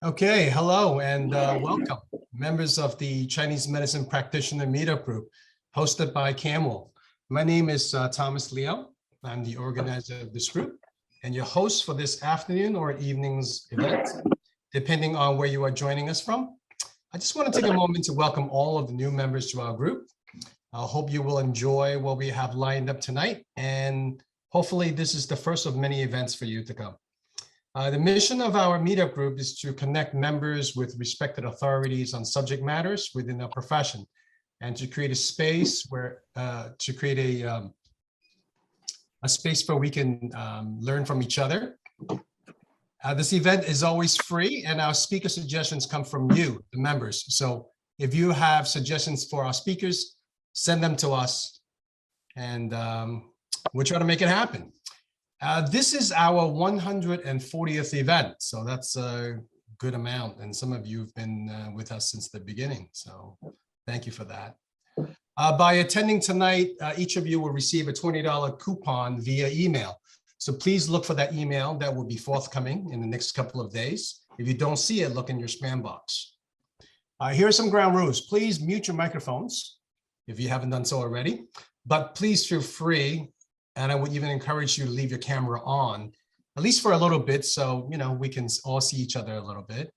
Okay, hello and welcome, members of the Chinese Medicine Practitioner Meetup Group, hosted by Kamwo. My name is Thomas Liao. I'm the organizer of this group and your host for this afternoon or evening's event, depending on where you are joining us from. I just want to take a moment to welcome all of the new members to our group. I hope you will enjoy what we have lined up tonight, and hopefully this is the first of many events for you to come. The mission of our meetup group is to connect members with respected authorities on subject matters within our profession, and to create a space where a space where we can learn from each other. This event is always free, and our speaker suggestions come from you, the members. So if you have suggestions for our speakers, send them to us, and we'll try to make it happen. This is our 140th event, so that's a good amount, and some of you have been with us since the beginning, so thank you for that. By attending tonight, each of you will receive a $20 coupon via email, so please look for that email. That will be forthcoming in the next couple of days. If you don't see it, look in your spam box. Here are some ground rules. Please mute your microphones if you haven't done so already, but please feel free, and I would even encourage you to leave your camera on, at least for a little bit, so we can all see each other a little bit.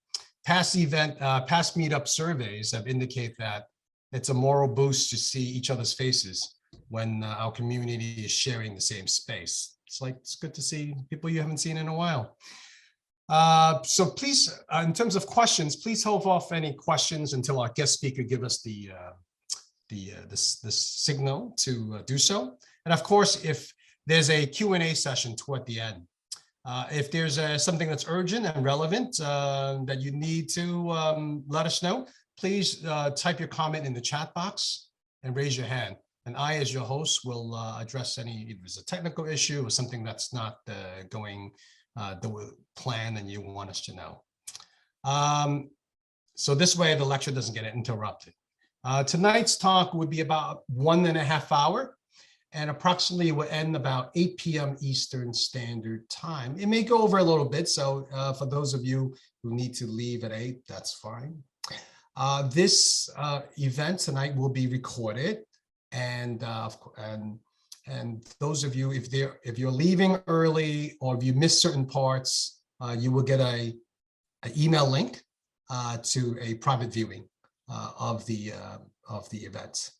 Past meetup surveys have indicated that it's a moral boost to see each other's faces when our community is sharing the same space. It's good to see people you haven't seen in a while. So please, in terms of questions, please hold off any questions until our guest speaker give us the signal to do so. And of course, if there's a Q&A session toward the end, if there's something that's urgent and relevant that you need to let us know, please type your comment in the chat box and raise your hand. And I, as your host, will address if there's a technical issue or something that's not going the plan and you want us to know. So this way, the lecture doesn't get interrupted. Tonight's talk would be about 1.5 hours. And approximately will end about 8 p.m. Eastern Standard Time. It may go over a little bit, so for those of you who need to leave at 8, that's fine. This event tonight will be recorded, and those of you, if you're leaving early or if you miss certain parts, you will get an email link to a private viewing of the event.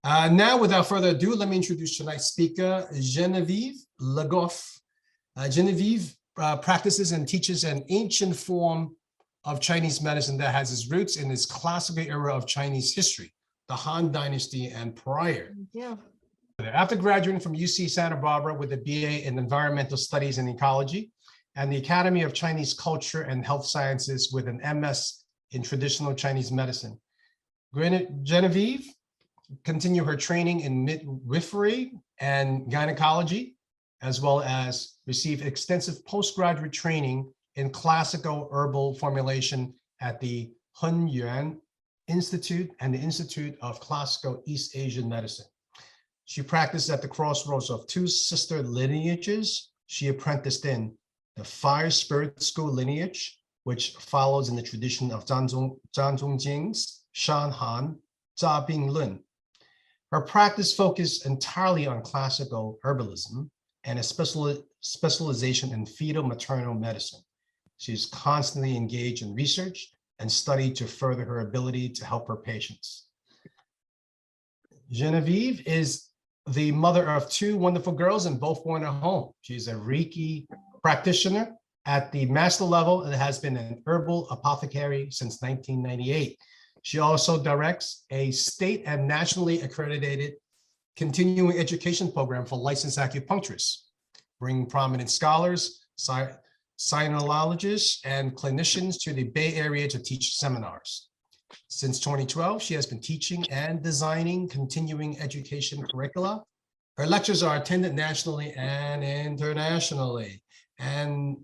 Now, without further ado, let me introduce tonight's speaker, Genevieve Le Goff. Genevieve practices and teaches an ancient form of Chinese medicine that has its roots in this classical era of Chinese history, the Han Dynasty and prior. Yeah. After graduating from UC Santa Barbara with a BA in Environmental Studies and Ecology and the Academy of Chinese Culture and Health Sciences with an MS in Traditional Chinese Medicine, Genevieve continue her training in midwifery and gynecology, as well as receive extensive postgraduate training in classical herbal formulation at the Huang Institute and the Institute of Classical East Asian Medicine. She practiced at the crossroads of two sister lineages. She apprenticed in the Fire Spirit School lineage, which follows in the tradition of Zhang Jing's Shan Han, Zha Bing Lun. Her practice focused entirely on classical herbalism and a specialization in fetal maternal medicine. She is constantly engaged in research and study to further her ability to help her patients. Genevieve is the mother of 2 wonderful girls and both born at home. She's a Reiki practitioner at the master level and has been an herbal apothecary since 1998. She also directs a state and nationally accredited continuing education program for licensed acupuncturists, bringing prominent scholars, sinologists, and clinicians to the Bay Area to teach seminars. Since 2012, she has been teaching and designing continuing education curricula. Her lectures are attended nationally and internationally. And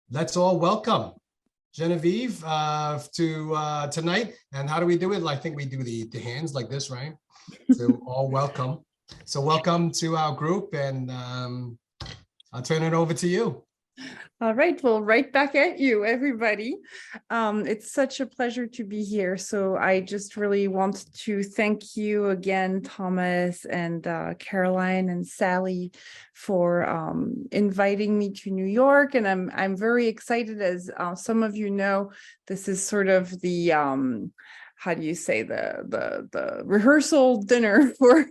let's all welcome Genevieve to tonight. And how do we do it? I think we do the hands like this, right? So all welcome. So welcome to our group, and I'll turn it over to you. All right, well, right back at you, everybody. It's such a pleasure to be here. So I just really want to thank you again, Thomas and Caroline and Sally, for inviting me to New York. And I'm very excited, as some of you know, this is sort of the how do you say, the rehearsal dinner for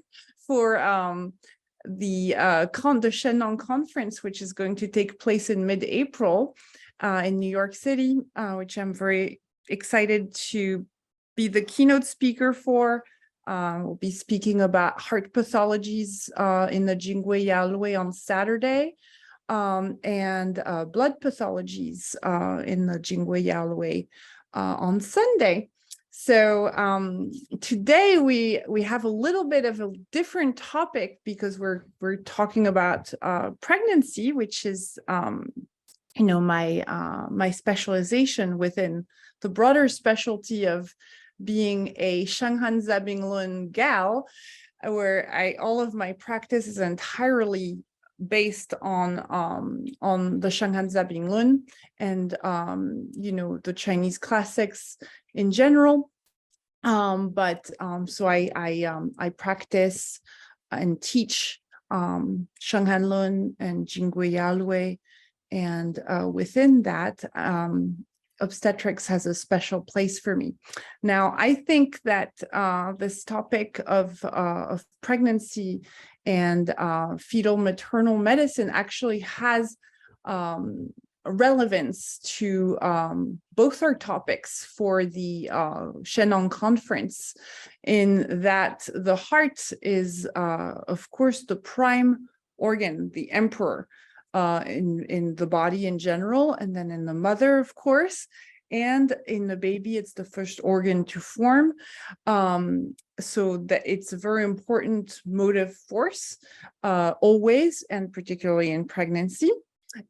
the Shen Nong conference, which is going to take place in mid-April in New York City, which I'm very excited to be the keynote speaker for. We'll be speaking about heart pathologies in the Jingui Yalui on Saturday, and blood pathologies in the Jingui Yalui on Sunday. So today we have a little bit of a different topic, because we're talking about pregnancy, which is my specialization within the broader specialty of being a Shanghan Zabinglun gal, where all of my practice is entirely based on the Shanghan Zabinglun and the Chinese classics in general. So I practice and teach Shanghan Lun and Jingui Yalui, and within that, obstetrics has a special place for me. Now, I think that this topic of pregnancy and fetal maternal medicine actually has relevance to both our topics for the Shen Nong conference, in that the heart is, of course, the prime organ, the emperor, in the body in general, and then in the mother, of course, and in the baby, it's the first organ to form. So that it's a very important motive force, always, and particularly in pregnancy.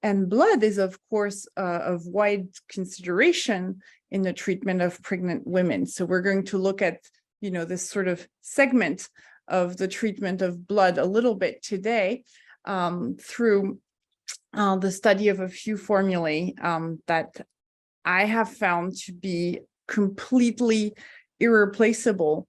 And blood is, of course, of wide consideration in the treatment of pregnant women. So we're going to look at, this sort of segment of the treatment of blood a little bit today, through the study of a few formulae that I have found to be completely irreplaceable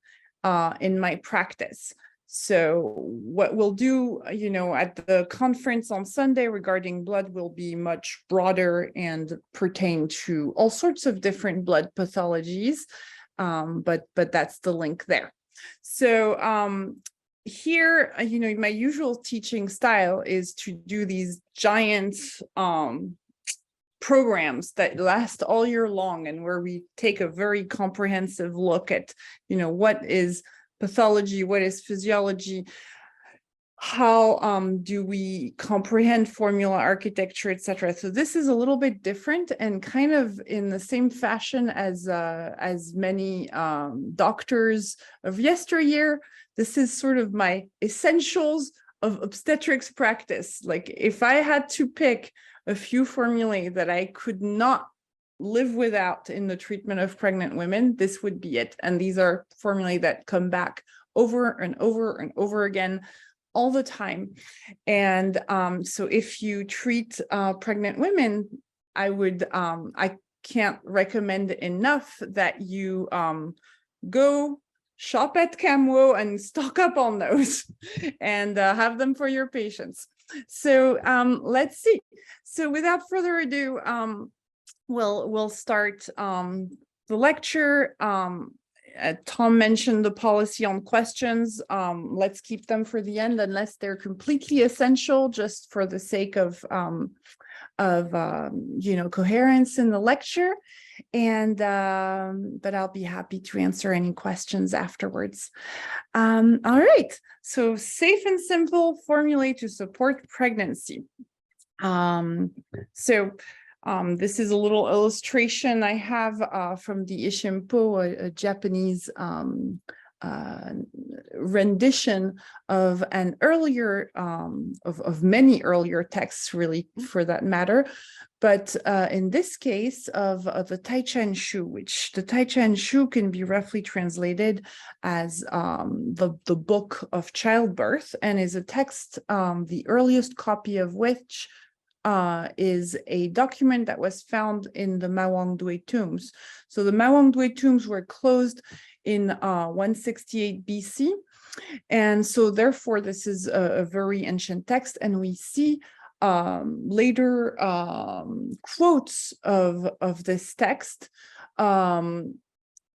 in my practice. So what we'll do, at the conference on Sunday regarding blood will be much broader and pertain to all sorts of different blood pathologies, but that's the link there. So here, my usual teaching style is to do these giant programs that last all year long, and where we take a very comprehensive look at, what is pathology, what is physiology, how do we comprehend formula architecture, etc. So this is a little bit different, and kind of in the same fashion as many doctors of yesteryear. This is sort of my essentials of obstetrics practice. Like, if I had to pick a few formulae that I could not live without in the treatment of pregnant women, this would be it. And these are formulae that come back over and over and over again all the time. And so if you treat pregnant women, I can't recommend enough that you go shop at Kamwo and stock up on those and have them for your patients. So let's see. So without further ado, we'll start the lecture. Tom mentioned the policy on questions. Let's keep them for the end, unless they're completely essential, just for the sake of coherence in the lecture. And but I'll be happy to answer any questions afterwards. All right. So safe and simple formulae to support pregnancy. This is a little illustration I have from the Ishimpo, a Japanese rendition of an earlier, of many earlier texts, really, for that matter. But in this case of the Taichan Shu, which the Taichan Shu can be roughly translated as the book of childbirth, and is a text, the earliest copy of which is a document that was found in the Mawangdui tombs. So the Mawangdui tombs were closed in 168 BC. And so therefore, this is a very ancient text, and we see later quotes of this text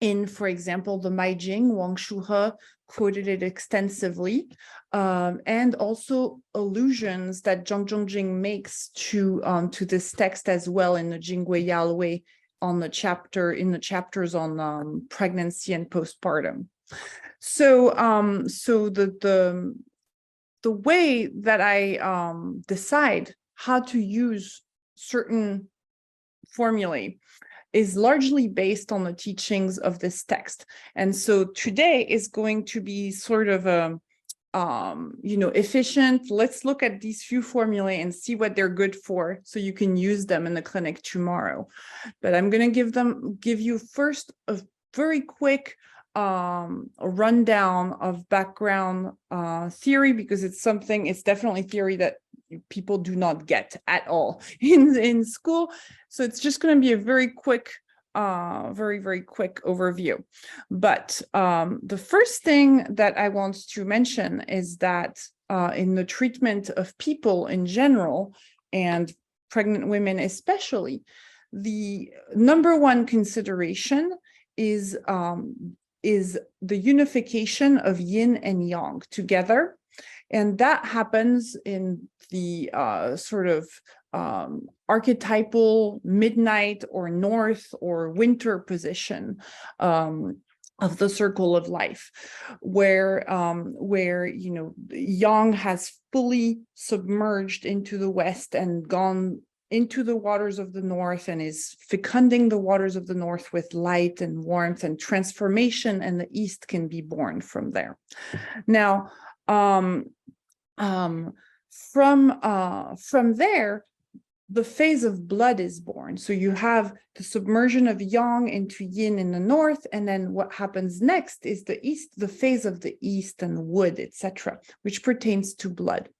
in, for example, the Maijing. Wang Shuhe quoted it extensively, and also allusions that Zhong Zhongjing makes to this text as well in the Jingui Yalwei in the chapters on pregnancy and postpartum. So the way that I decide how to use certain formulae is largely based on the teachings of this text. And so today is going to be sort of a efficient. Let's look at these few formulae and see what they're good for, so you can use them in the clinic tomorrow. But I'm going to give you first a very quick a rundown of background theory, because it's definitely theory that people do not get at all in school. So it's just going to be a very quick, very quick overview. But the first thing that I want to mention is that in the treatment of people in general, and pregnant women especially, the number one consideration is the unification of yin and yang together. And that happens in the sort of archetypal midnight or north or winter position of the circle of life, where yang has fully submerged into the west and gone into the waters of the north and is fecunding the waters of the north with light and warmth and transformation, and the east can be born from there. Now, from there, the phase of blood is born. So you have the submersion of yang into yin in the north, and then what happens next is the phase of the east and wood, etc., which pertains to blood.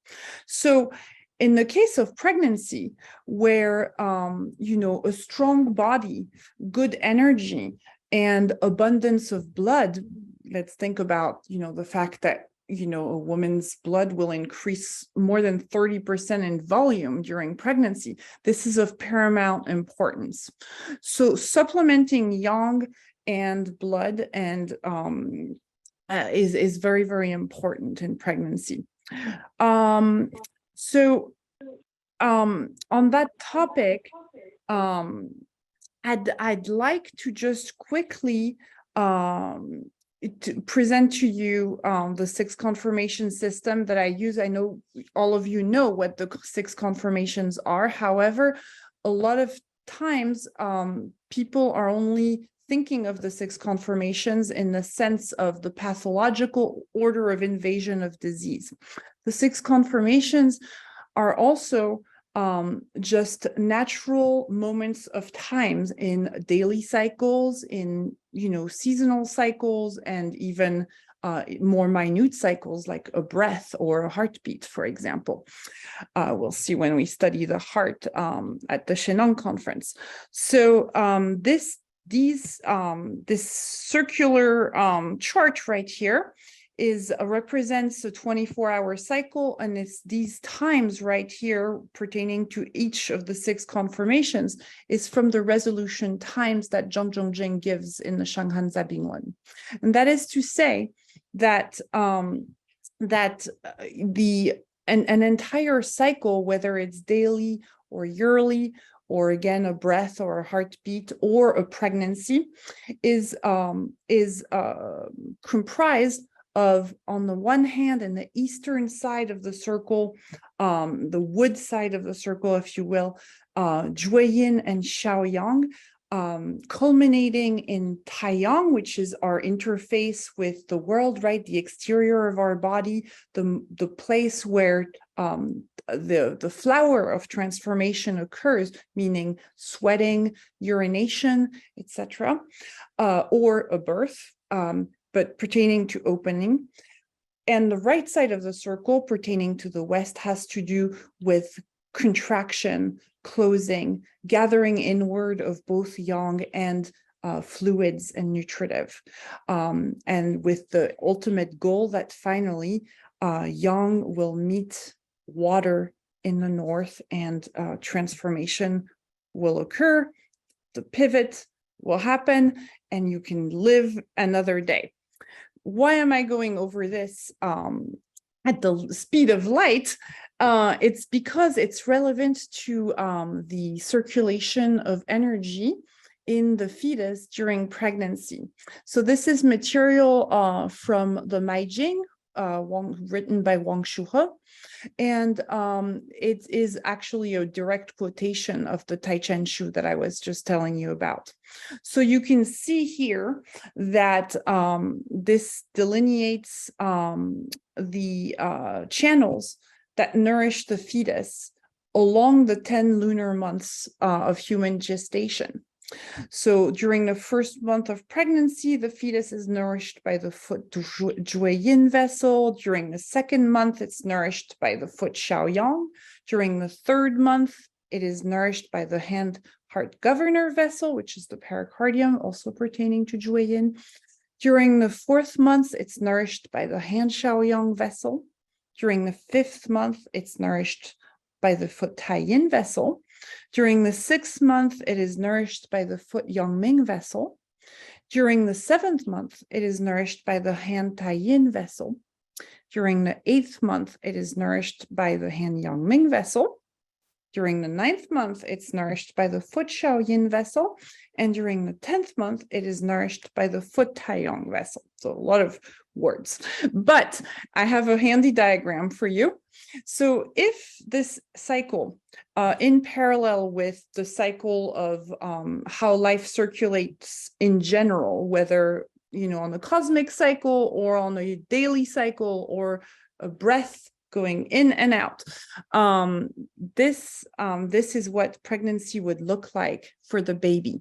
So in the case of pregnancy, where a strong body, good energy, and abundance of blood, let's think about the fact that a woman's blood will increase more than 30% in volume during pregnancy. This is of paramount importance. So supplementing yang and blood and is very, very important in pregnancy. So on that topic, I'd like to just quickly to present to you the 6 confirmation system that I use. I know all of you know what the 6 confirmations are. However, a lot of times people are only thinking of the 6 confirmations in the sense of the pathological order of invasion of disease. The 6 confirmations are also just natural moments of times in daily cycles, in seasonal cycles, and even more minute cycles like a breath or a heartbeat, for example. We'll see when we study the heart at the Shen conference. So this circular chart right here represents a 24-hour cycle, and it's these times right here pertaining to each of the 6 confirmations is from the resolution times that Zhong Zhongjing gives in the Shanghan Zabingwen. And that is to say that an entire cycle, whether it's daily or yearly, or again a breath or a heartbeat or a pregnancy, is comprised of, on the one hand, in the eastern side of the circle, the wood side of the circle, if you will, Jueyin and Xiaoyang, culminating in Taiyang, which is our interface with the world, right? The exterior of our body, the place where the flower of transformation occurs, meaning sweating, urination, etc., or a birth, but pertaining to opening. And the right side of the circle pertaining to the west has to do with contraction, closing, gathering inward of both yang and fluids and nutritive. And with the ultimate goal that finally yang will meet water in the north and transformation will occur, the pivot will happen, and you can live another day. Why am I going over this at the speed of light? It's because it's relevant to the circulation of energy in the fetus during pregnancy. So this is material from the Maijing, written by Wang Shuhe, and it is actually a direct quotation of the Tai Chen Shu that I was just telling you about. So you can see here that this delineates the channels that nourish the fetus along the 10 lunar months of human gestation. So during the first month of pregnancy, the fetus is nourished by the foot Yin vessel. During the second month, it's nourished by the foot Shaoyang. During the third month, it is nourished by the hand heart governor vessel, which is the pericardium, also pertaining to Yin. During the fourth month, it's nourished by the hand Shaoyang vessel. During the fifth month, it's nourished by the foot Yin vessel. During the sixth month, it is nourished by the foot Yangming vessel. During the seventh month, it is nourished by the hand Yin vessel. During the eighth month, it is nourished by the hand Yangming vessel. During the ninth month, it's nourished by the foot Yin vessel. And during the 10th month, it is nourished by the foot Taiyang vessel. So a lot of words, but I have a handy diagram for you. So if this cycle, in parallel with the cycle of how life circulates in general, whether, you know, on the cosmic cycle or on a daily cycle or a breath going in and out, this is what pregnancy would look like for the baby.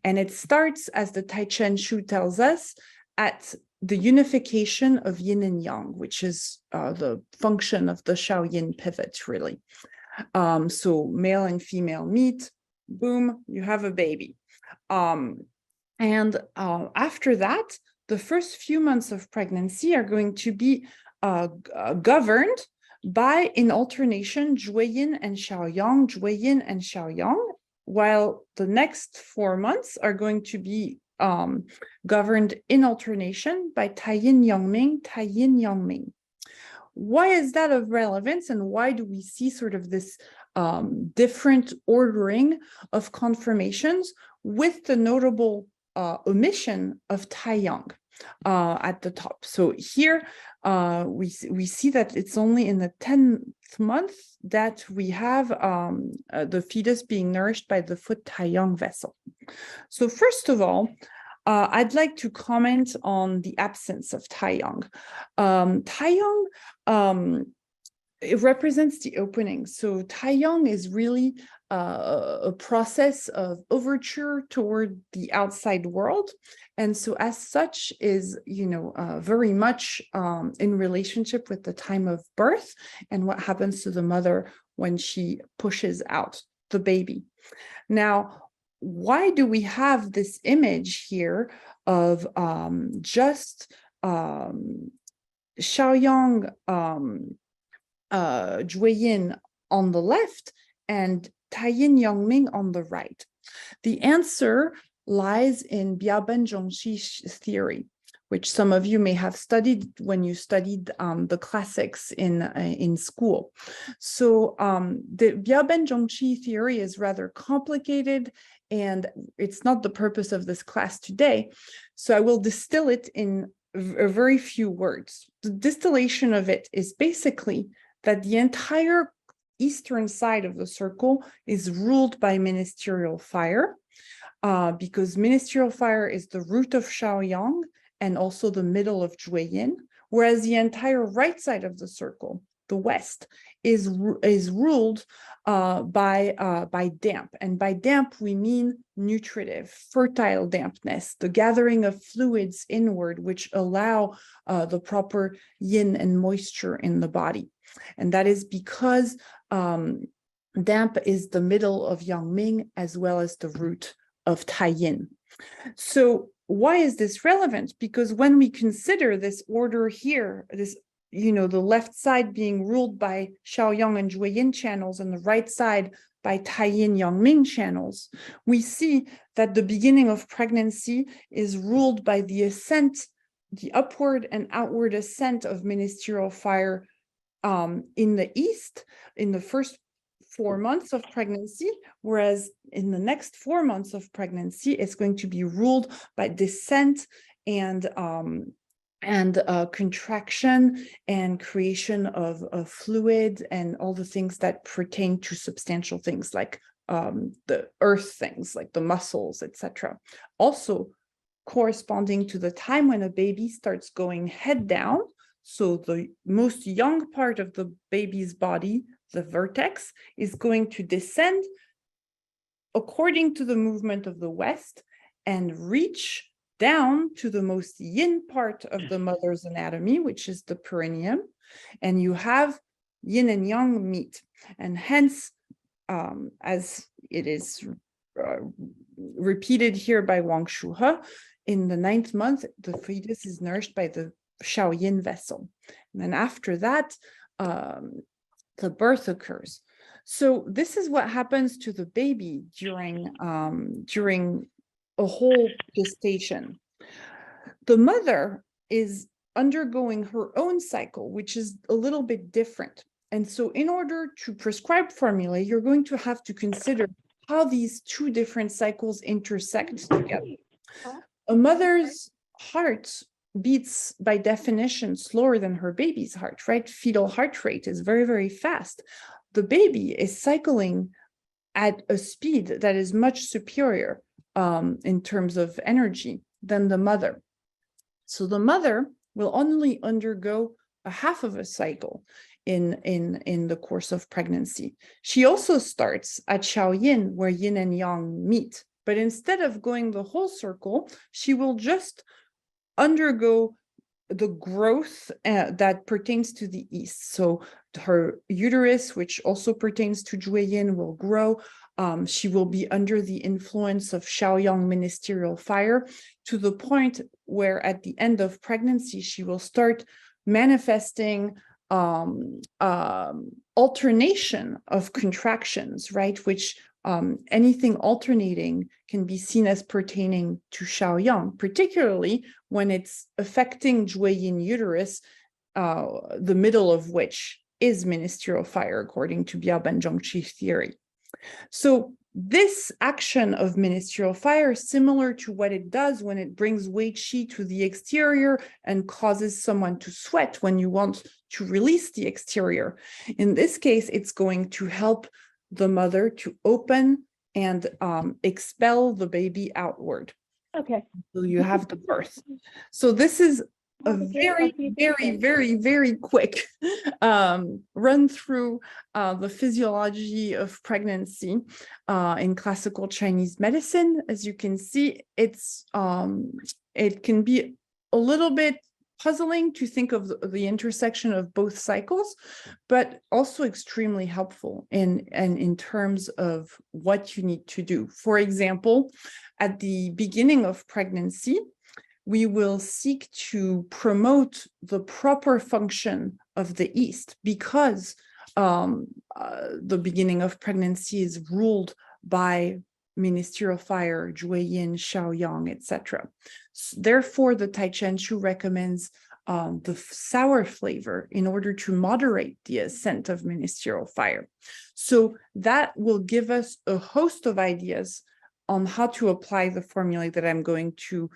And it starts, as the Tai Chen Shu tells us, at the unification of yin and yang, which is the function of the Shaoyin pivot, really. So male and female meet, boom, you have a baby. And after that, the first few months of pregnancy are going to be governed by, in alternation, Yin and Shaoyang, Yin and Shaoyang, while the next 4 months are going to be governed in alternation by Yin Yangming, Yin Yangming. Why is that of relevance, and why do we see sort of this different ordering of conformations with the notable omission of Taiyang at the top? So here we see that it's only in the 10th month that we have the fetus being nourished by the foot Taiyang vessel. So first of all, I'd like to comment on the absence of Taiyang. Taiyang, it represents the opening. So Taiyang is really a process of overture toward the outside world. And so as such is, you know, very much in relationship with the time of birth and what happens to the mother when she pushes out the baby. Now, why do we have this image here of just Shaoyang Yin on the left and Yin Yangming on the right? The answer lies in Biaben Zhongxi's theory, which some of you may have studied when you studied the classics in school. So the Biaben Zhongxi theory is rather complicated, and it's not the purpose of this class today. So I will distill it in a very few words. The distillation of it is basically that the entire eastern side of the circle is ruled by ministerial fire, because ministerial fire is the root of Shaoyang and also the middle of Yin, whereas the entire right side of the circle, the west, is ruled by damp. And by damp, we mean nutritive, fertile dampness, the gathering of fluids inward, which allow the proper yin and moisture in the body. And that is because Damp is the middle of Yang Ming as well as the root of Tai Yin. So why is this relevant? Because when we consider this order here, this, the left side being ruled by Xiaoyang and Jueyin channels and the right side by Tai Yin Yangming channels, we see that the beginning of pregnancy is ruled by the ascent, the upward and outward ascent of ministerial fire in the east in the first 4 months of pregnancy, whereas in the next 4 months of pregnancy, it's going to be ruled by descent and contraction and creation of fluid and all the things that pertain to substantial things like the earth things, like the muscles, etc. Also, corresponding to the time when a baby starts going head down, so the most young part of the baby's body, the vertex, is going to descend according to the movement of the west and reach down to the most yin part of the mother's anatomy, which is the perineum, and you have yin and yang meet. And hence, as it is repeated here by Wang Shuhe, in the 9th month, the fetus is nourished by the Shaoyin vessel. And then after that, the birth occurs. So this is what happens to the baby during a whole gestation. The mother is undergoing her own cycle, which is a little bit different. And so in order to prescribe formula, you're going to have to consider how these two different cycles intersect together. A mother's heart beats by definition slower than her baby's heart, right? Fetal heart rate is very, very fast. The baby is cycling at a speed that is much superior in terms of energy than the mother. So the mother will only undergo a half of a cycle in the course of pregnancy. She also starts at Shaoyin, where yin and yang meet. But instead of going the whole circle, she will just undergo the growth that pertains to the east. So her uterus, which also pertains to Jueyin, will grow. She will be under the influence of Xiaoyang ministerial fire to the point where at the end of pregnancy, she will start manifesting alternation of contractions, right? Which anything alternating can be seen as pertaining to Xiaoyang, particularly when it's affecting Jueyin uterus, the middle of which is ministerial fire, according to Biao Zhongqi theory. So this action of ministerial fire is similar to what it does when it brings Wei Qi to the exterior and causes someone to sweat when you want to release the exterior. In this case, it's going to help the mother to open and expel the baby outward. Okay. So you have the birth. So this is a very, very, very, very quick run through the physiology of pregnancy in classical Chinese medicine. As you can see, it can be a little bit puzzling to think of the intersection of both cycles, but also extremely helpful in terms of what you need to do. For example, at the beginning of pregnancy, we will seek to promote the proper function of the East because the beginning of pregnancy is ruled by ministerial fire, Jueyin, Xiaoyang, etc. Therefore, the Tai Chen Chu recommends the sour flavor in order to moderate the ascent of ministerial fire. So that will give us a host of ideas on how to apply the formula that I'm going to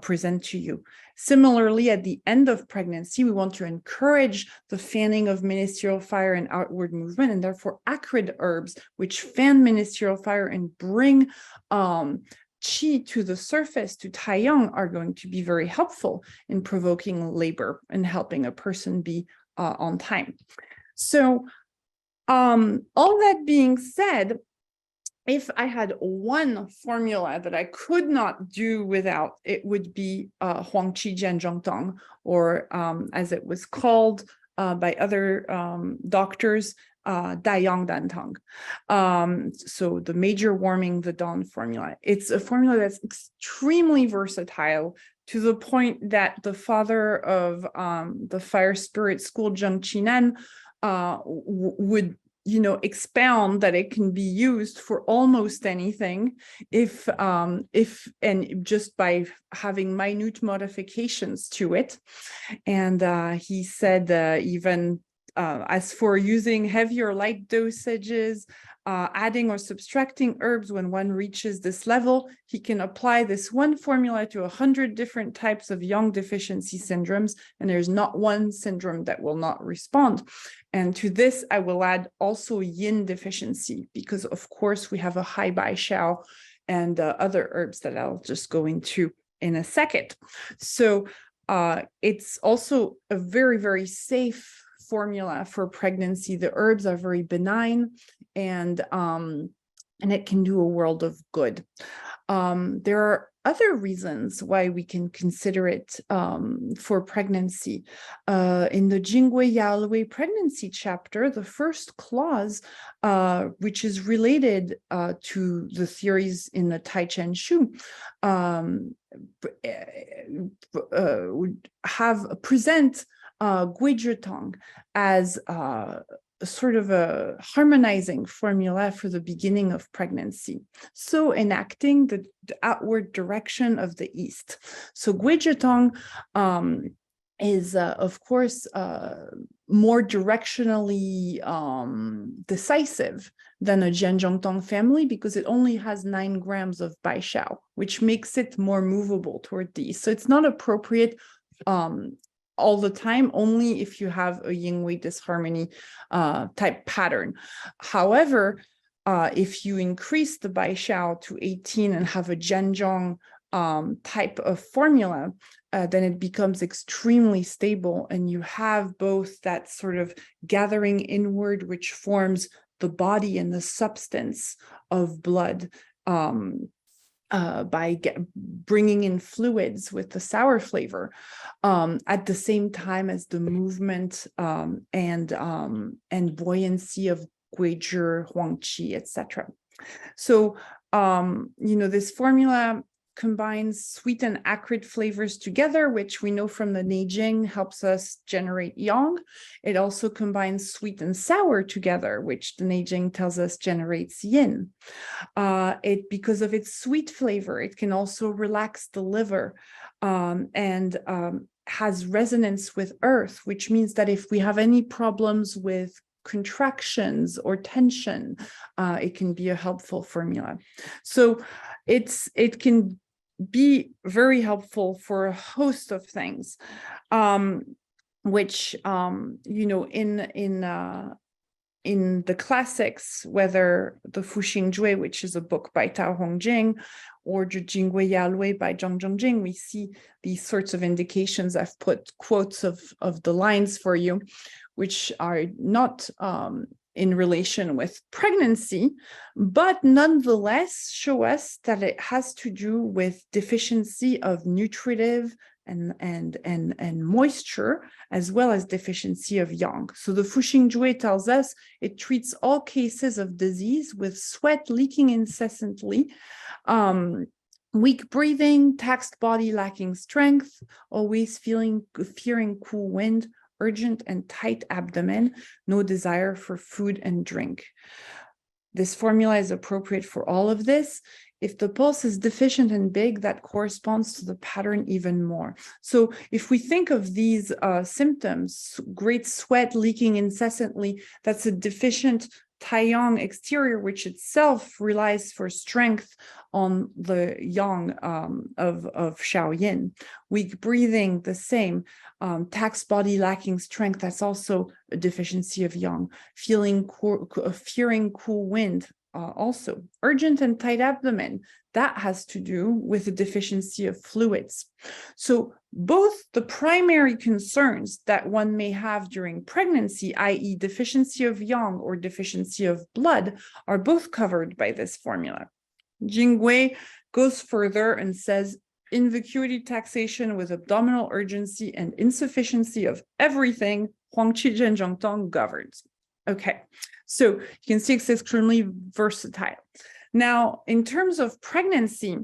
present to you. Similarly, at the end of pregnancy, we want to encourage the fanning of ministerial fire and outward movement, and therefore acrid herbs which fan ministerial fire and bring qi to the surface, to taiyang, are going to be very helpful in provoking labor and helping a person be on time. So all that being said, if I had one formula that I could not do without, it would be Huang Qi Jian Zhong Tang, or as it was called by other doctors, Da Yang Dan Tang. So the major warming the dawn formula. It's a formula that's extremely versatile, to the point that the father of the fire spirit school, Zhong Qinan, would expound that it can be used for almost anything if and just by having minute modifications to it. And he said even as for using heavy or light dosages, adding or subtracting herbs when one reaches this level, he can apply this one formula to 100 different types of yang deficiency syndromes, and there's not one syndrome that will not respond. And to this, I will add also yin deficiency, because of course we have a high bai xiao and other herbs that I'll just go into in a second. So it's also a very, very safe formula for pregnancy. The herbs are very benign, and it can do a world of good. There are other reasons why we can consider it for pregnancy. In the Jingui Yalwei pregnancy chapter, the first clause, which is related to the theories in the Tai Chen Shu, present Guizhitong as sort of a harmonizing formula for the beginning of pregnancy, so enacting the outward direction of the East. So Guizhitong is, of course, more directionally decisive than a Jian family, because it only has 9 grams of Bai Xiao, which makes it more movable toward the East. So it's not appropriate all the time, only if you have a yin-wei disharmony type pattern. However, if you increase the Bai Xiao to 18 and have a Zhong type of formula, then it becomes extremely stable, and you have both that sort of gathering inward, which forms the body and the substance of blood, by bringing in fluids with the sour flavor, at the same time as the movement and buoyancy of Guizhi, Huang Qi, etc. So, this formula combines sweet and acrid flavors together, which we know from the Neijing helps us generate yang. It also combines sweet and sour together, which the Neijing tells us generates yin. Because of its sweet flavor, it can also relax the liver, and has resonance with earth, which means that if we have any problems with contractions or tension, it can be a helpful formula. So it can be very helpful for a host of things, which in the classics, whether the Fuxing Jue, which is a book by Tao Hongjing, or the Jingui Yalwei by Zhang Zhongjing, we see these sorts of indications. I've put quotes of the lines for you, which are not in relation with pregnancy, but nonetheless show us that it has to do with deficiency of nutritive and moisture, as well as deficiency of yang. So the Fuxing Jue tells us it treats all cases of disease with sweat leaking incessantly, weak breathing, taxed body lacking strength, always fearing cool wind, urgent and tight abdomen, no desire for food and drink. This formula is appropriate for all of this. If the pulse is deficient and big, that corresponds to the pattern even more. So if we think of these symptoms, great sweat, leaking incessantly, that's a deficient Taiyang exterior, which itself relies for strength on the yang of Xiao Yin. Weak breathing, the same. Taxed body lacking strength, that's also a deficiency of yang. Fearing cool wind, also. Urgent and tight abdomen, that has to do with a deficiency of fluids. So both the primary concerns that one may have during pregnancy, i.e. deficiency of yang or deficiency of blood, are both covered by this formula. Jingui goes further and says, in vacuity taxation with abdominal urgency and insufficiency of everything, Huang Qi Zhen Zhong Tong governs. Okay, so you can see it's extremely versatile. Now, in terms of pregnancy,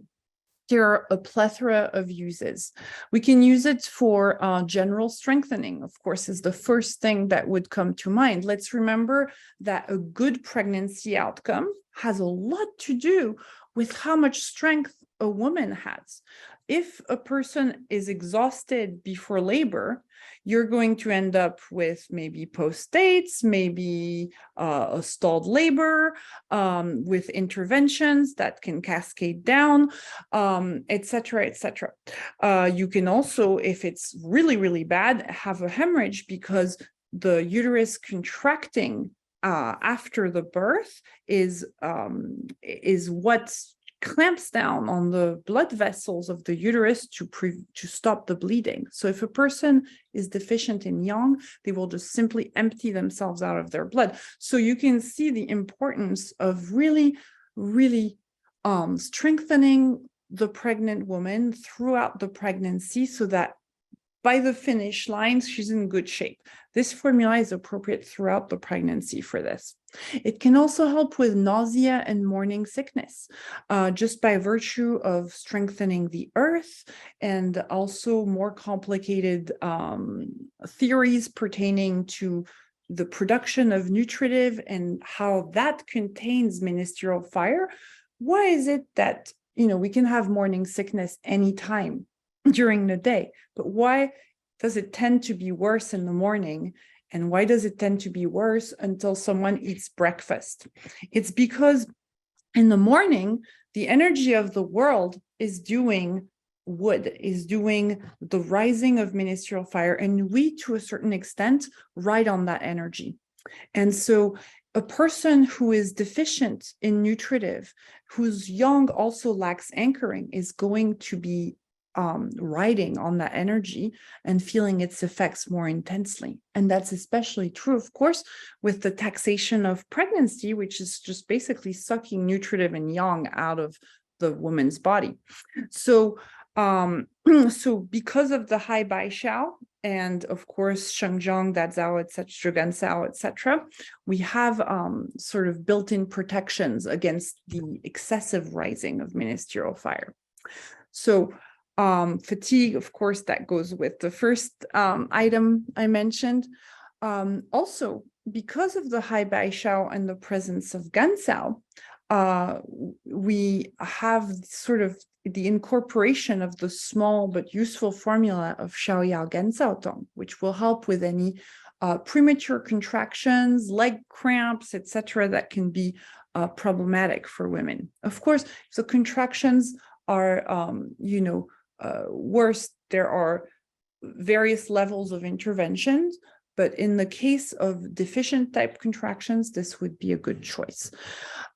there are a plethora of uses. We can use it for general strengthening, of course, is the first thing that would come to mind. Let's remember that a good pregnancy outcome has a lot to do with how much strength a woman has. If a person is exhausted before labor, you're going to end up with maybe post-dates, maybe a stalled labor, with interventions that can cascade down, et cetera, et cetera. You can also, if it's really, really bad, have a hemorrhage because the uterus contracting after the birth is what clamps down on the blood vessels of the uterus to stop the bleeding. So if a person is deficient in yang, they will just simply empty themselves out of their blood. So you can see the importance of really, really strengthening the pregnant woman throughout the pregnancy so that by the finish line, she's in good shape. This formula is appropriate throughout the pregnancy for this. It can also help with nausea and morning sickness, just by virtue of strengthening the earth and also more complicated theories pertaining to the production of nutritive and how that contains ministerial fire. Why is it that, we can have morning sickness anytime during the day, but why does it tend to be worse in the morning? And why does it tend to be worse until someone eats breakfast? It's because in the morning, the energy of the world is doing the rising of ministerial fire, and we, to a certain extent, ride on that energy. And so a person who is deficient in nutritive, whose yang also lacks anchoring, is going to be riding on that energy and feeling its effects more intensely. And that's especially true, of course, with the taxation of pregnancy, which is just basically sucking nutritive and yang out of the woman's body. So, so because of the high Bai Shao and of course Shengzhong, Dazhao, etc., Gansao, etc., we have sort of built-in protections against the excessive rising of ministerial fire. So fatigue, of course, that goes with the first item I mentioned. Also, because of the high Bai Shao and the presence of Gansao, we have sort of the incorporation of the small but useful formula of Shao Yao Gansao Tong, which will help with any premature contractions, leg cramps, etc., that can be problematic for women. Of course, so contractions are, worse. There are various levels of interventions, but in the case of deficient type contractions, this would be a good choice.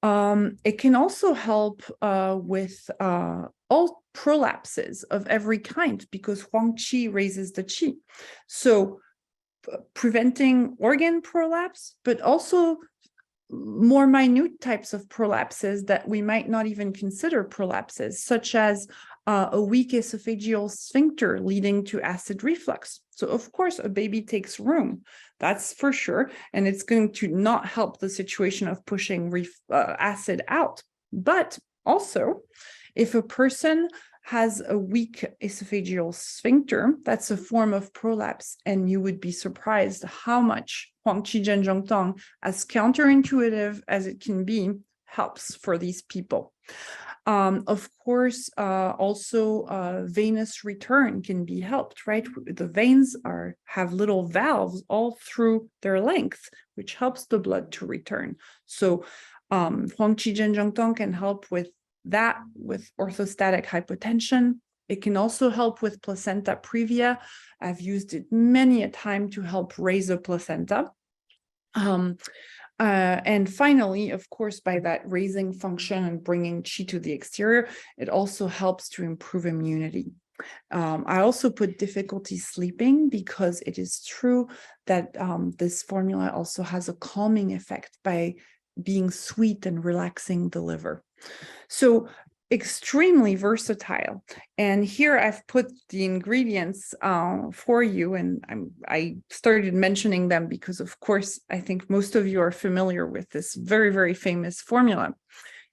It can also help with all prolapses of every kind, because Huang Qi raises the Qi. So preventing organ prolapse, but also more minute types of prolapses that we might not even consider prolapses, such as a weak esophageal sphincter leading to acid reflux. So of course, a baby takes room, that's for sure, and it's going to not help the situation of pushing acid out. But also, if a person has a weak esophageal sphincter, that's a form of prolapse, and you would be surprised how much Huang Qi Zhen Zhong Tong, as counterintuitive as it can be, helps for these people. Of course, also venous return can be helped, right? The veins have little valves all through their length, which helps the blood to return. So Huang Qi Zhen Zhong Tong can help with that, with orthostatic hypotension. It can also help with placenta previa. I've used it many a time to help raise a placenta. And finally, of course, by that raising function and bringing Qi to the exterior, it also helps to improve immunity. I also put difficulty sleeping because it is true that this formula also has a calming effect by being sweet and relaxing the liver. So extremely versatile. And here I've put the ingredients for you, and I started mentioning them because, of course, I think most of you are familiar with this very, very famous formula.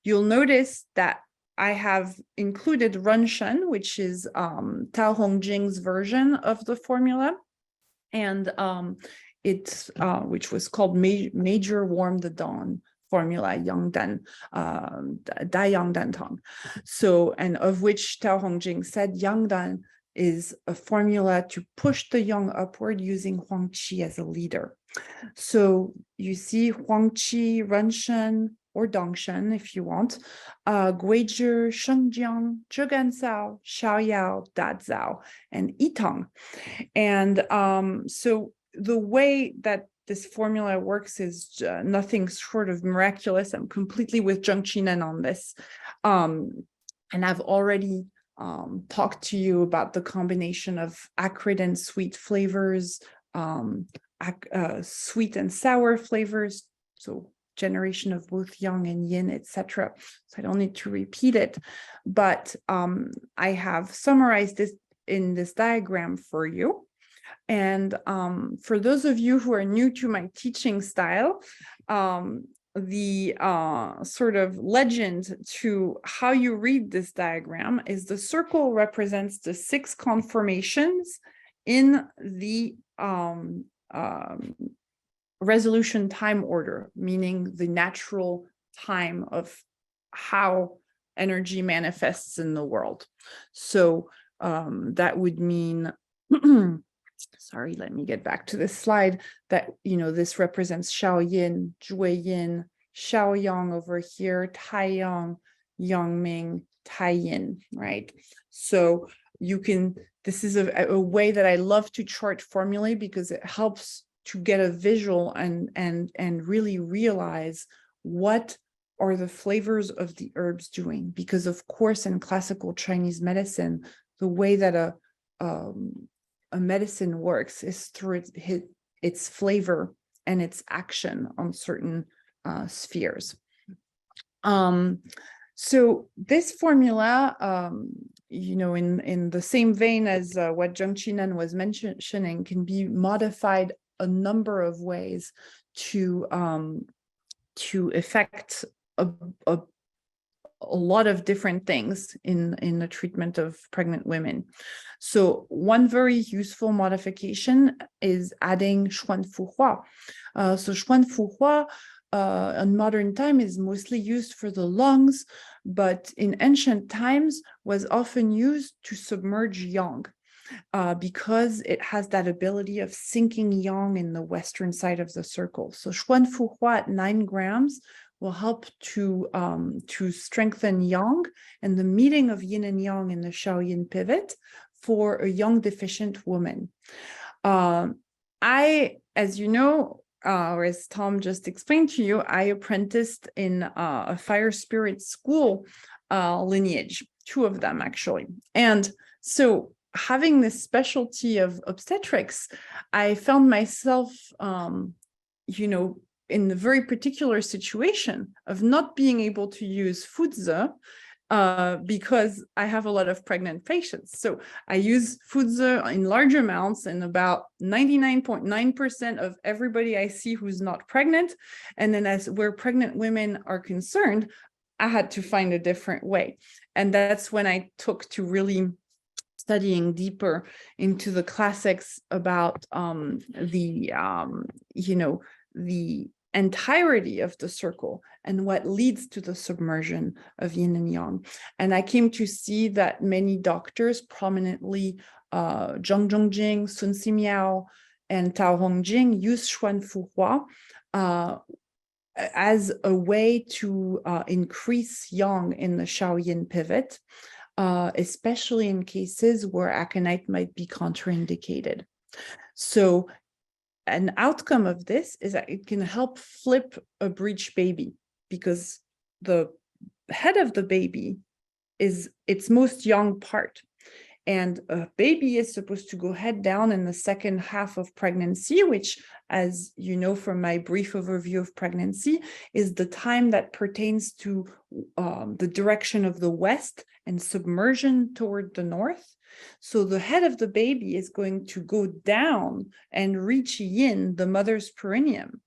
You'll notice that I have included Shen, which is Tao Hongjing's version of the formula, and which was called Major Warm the Dawn formula, Yang Dan, Da Yang Dan Tang. So, and of which Tao Hongjing said Yang Dan is a formula to push the young upward using Huang Qi as a leader. So you see Huang Qi, Ren Shen, or Dong Shen if you want, Guizhi, Shengjiang, Zhegan Cao, Xiaoyao, Da Zhao, and Yitang. And so the way that this formula works is nothing short of miraculous. I'm completely with Zhong Qinen on this. And I've already talked to you about the combination of acrid and sweet flavors, sweet and sour flavors, so generation of both yang and yin, etc. So I don't need to repeat it, but I have summarized this in this diagram for you. And for those of you who are new to my teaching style, the sort of legend to how you read this diagram is the circle represents the 6 conformations in the resolution time order, meaning the natural time of how energy manifests in the world. So that would mean, sorry, let me get back to this slide, that, you know, this represents Xiao Yin, Zhui Yin, Xiao Yang over here, Tai Yang, Yang Ming, Tai Yin, right? So you can, this is a way that I love to chart formulae because it helps to get a visual and really realize what are the flavors of the herbs doing. Because of course, in classical Chinese medicine, the way that a medicine works is through its flavor and its action on certain spheres. So this formula, you know, in the same vein as what Zhong Qinen was mentioning, can be modified a number of ways to affect a lot of different things in the treatment of pregnant women. So one very useful modification is adding Xuan Fu Hua. So Xuan Fu Hua in modern time is mostly used for the lungs, but in ancient times was often used to submerge yang. Because it has that ability of sinking yang in the western side of the circle. So Xuan Fu Hua at 9 grams will help to strengthen yang and the meeting of yin and yang in the Xiao Yin pivot for a yang deficient woman. As you know, or as Tom just explained to you, I apprenticed in a fire spirit school lineage, 2 of them actually. And so having this specialty of obstetrics, I found myself, you know, in the very particular situation of not being able to use Fuzi because I have a lot of pregnant patients. So I use Fuzi in large amounts in about 99.9% of everybody I see who's not pregnant. And then as where pregnant women are concerned, I had to find a different way. And that's when I took to really studying deeper into the classics about you know, the entirety of the circle and what leads to the submersion of yin and yang. And I came to see that many doctors, prominently Zhang Zhongjing, Sun Simiao, and Tao Hongjing, use Xuan Fu Hua as a way to increase yang in the Xiao Yin pivot, especially in cases where aconite might be contraindicated. So an outcome of this is that it can help flip a breech baby because the head of the baby is its most young part. And a baby is supposed to go head down in the second half of pregnancy, which, as you know from my brief overview of pregnancy, is the time that pertains to the direction of the west and submersion toward the north. So the head of the baby is going to go down and reach Yin, the mother's perineum.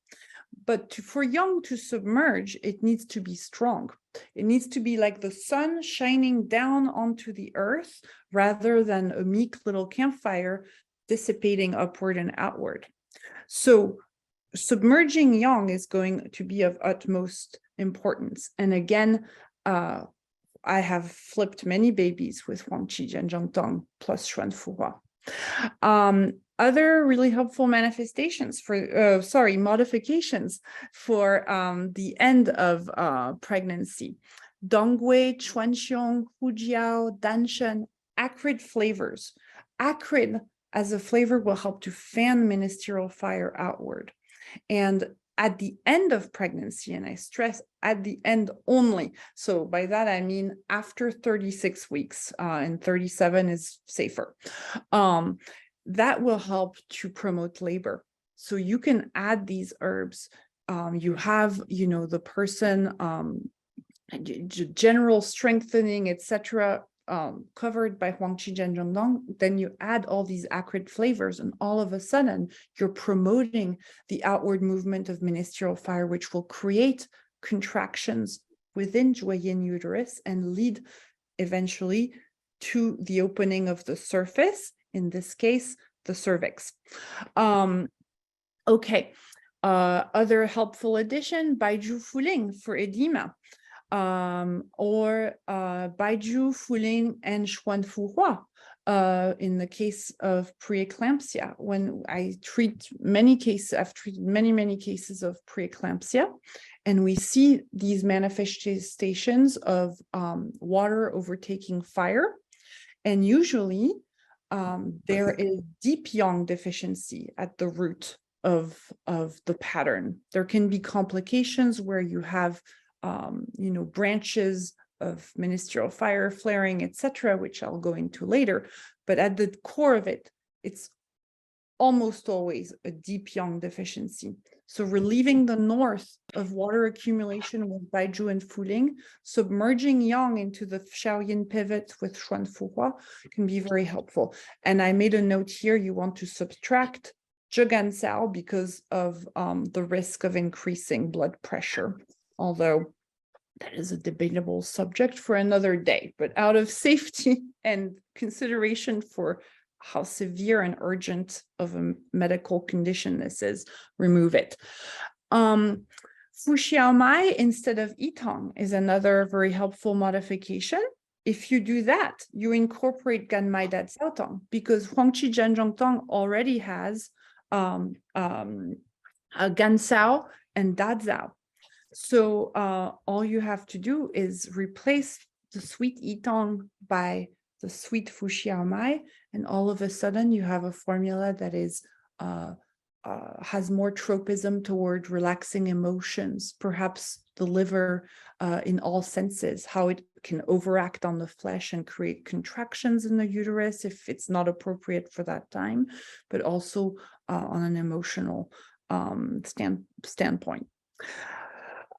But for Yang to submerge, it needs to be strong. It needs to be like the sun shining down onto the earth rather than a meek little campfire dissipating upward and outward. So submerging Yang is going to be of utmost importance. And again, I have flipped many babies with Huang Qi Jian Zhong Tang plus Xuan Fu Hua. Other really helpful manifestations for, modifications for the end of pregnancy. Dongwei, Chuanxiong, Hujiao, Danshen, acrid flavors. Acrid as a flavor will help to fan ministerial fire outward. And at the end of pregnancy, and I stress at the end only. So by that, I mean after 36 weeks, and 37 is safer. That will help to promote labor. So you can add these herbs. You have, the person, general strengthening, etc., covered by Huang Qi Jian Zhong Nong, then you add all these acrid flavors, and all of a sudden you're promoting the outward movement of ministerial fire, which will create contractions within Yin uterus and lead eventually to the opening of the surface, in this case, the cervix. Okay. Other helpful addition, Baiju Fuling for edema. Or Baiju, Fuling, and Xuan Fu Hua in the case of preeclampsia. When I treat many cases, I've treated many cases of preeclampsia, and we see these manifestations of water overtaking fire. And usually there is deep yang deficiency at the root of the pattern. There can be complications where you have branches of ministerial fire flaring, etc., which I'll go into later. But at the core of it, it's almost always a deep yang deficiency. So relieving the north of water accumulation with Baiju and Fuling, submerging yang into the Shaoyin pivot with Xuan Fu Hua can be very helpful. And I made a note here, you want to subtract Zhegan Sao because of the risk of increasing blood pressure. Although that is a debatable subject for another day, but out of safety and consideration for how severe and urgent of a medical condition this is, remove it. Fu Xiao Mai instead of Yitong is another very helpful modification. If you do that, you incorporate Gan Mai Da Cao Tong, because Huang Qi Jian Zhong Tong already has a Gan Sao and Da Zao. So all you have to do is replace the sweet Yitong by the sweet Fu Xiao Mai, and all of a sudden you have a formula that is has more tropism toward relaxing emotions, perhaps the liver in all senses, how it can overact on the flesh and create contractions in the uterus if it's not appropriate for that time, but also on an emotional standpoint.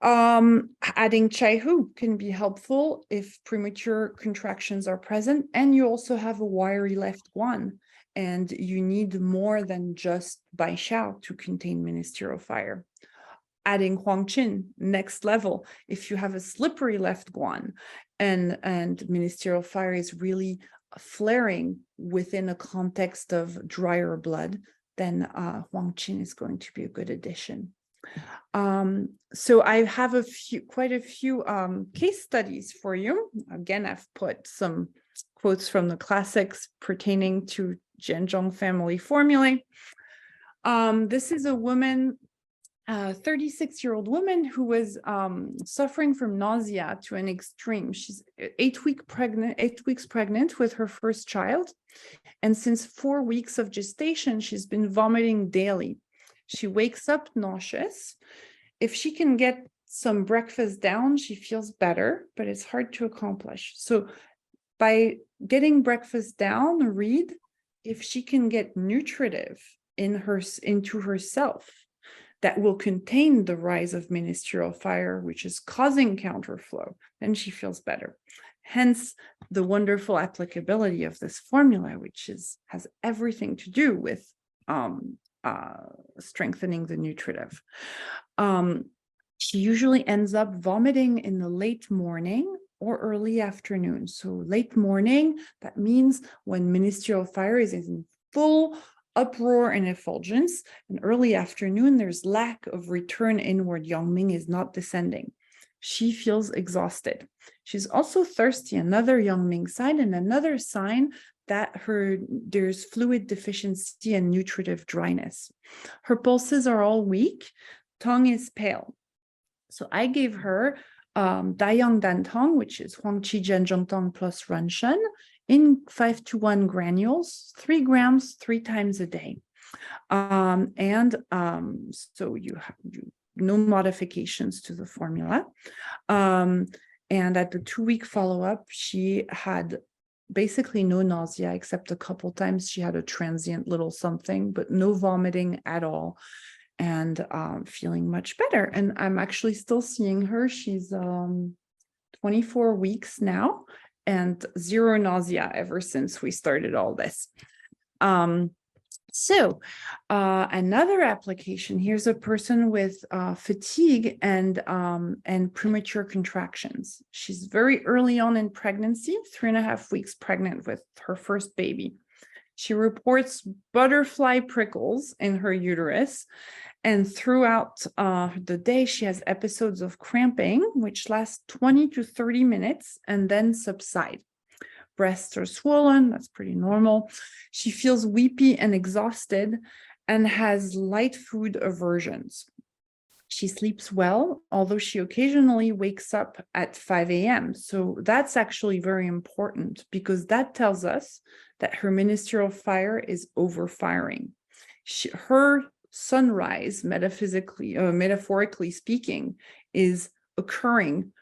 Adding Chai Hu can be helpful if premature contractions are present, and you also have a wiry left guan, and you need more than just Bai Xiao to contain ministerial fire. Adding Huang Qin, next level, if you have a slippery left guan and ministerial fire is really flaring within a context of drier blood, then Huang Qin is going to be a good addition. So I have quite a few case studies for you. Again, I've put some quotes from the classics pertaining to Jianzhong family formulae. This is a woman, a 36-year-old woman who was suffering from nausea to an extreme. She's 8 weeks pregnant with her first child. And since 4 weeks of gestation, she's been vomiting daily. She wakes up nauseous. If she can get some breakfast down, she feels better, but it's hard to accomplish. So by getting breakfast down, read if she can get nutritive into herself that will contain the rise of ministerial fire, which is causing counterflow, then she feels better. Hence the wonderful applicability of this formula, which has everything to do with strengthening the nutritive. She usually ends up vomiting in the late morning or early afternoon. So late morning, that means when ministerial fire is in full uproar and effulgence, and early afternoon, there's lack of return inward. Yangming is not descending. She feels exhausted. She's also thirsty, another Yangming sign, and another sign that there's fluid deficiency and nutritive dryness. Her pulses are all weak, tongue is pale. So I gave her Dayang Dan Tang, which is Huang Jian Zhong Tang plus Ren Shen, in 5:1 granules, 3 grams, 3 times a day. So you have no modifications to the formula. And at the 2-week follow-up, she had basically no nausea, except a couple times she had a transient little something, but no vomiting at all, and feeling much better. And I'm actually still seeing her. She's 24 weeks now, and 0 nausea ever since we started all this. Another application, here's a person with fatigue and premature contractions. She's very early on in pregnancy, 3.5 weeks pregnant with her first baby. She reports butterfly prickles in her uterus, and throughout the day, she has episodes of cramping, which last 20 to 30 minutes and then subside. Breasts are swollen, that's pretty normal. She feels weepy and exhausted and has light food aversions. She sleeps well, although she occasionally wakes up at 5 a.m. So that's actually very important, because that tells us that her ministerial fire is overfiring. Her sunrise, metaphorically speaking, is occurring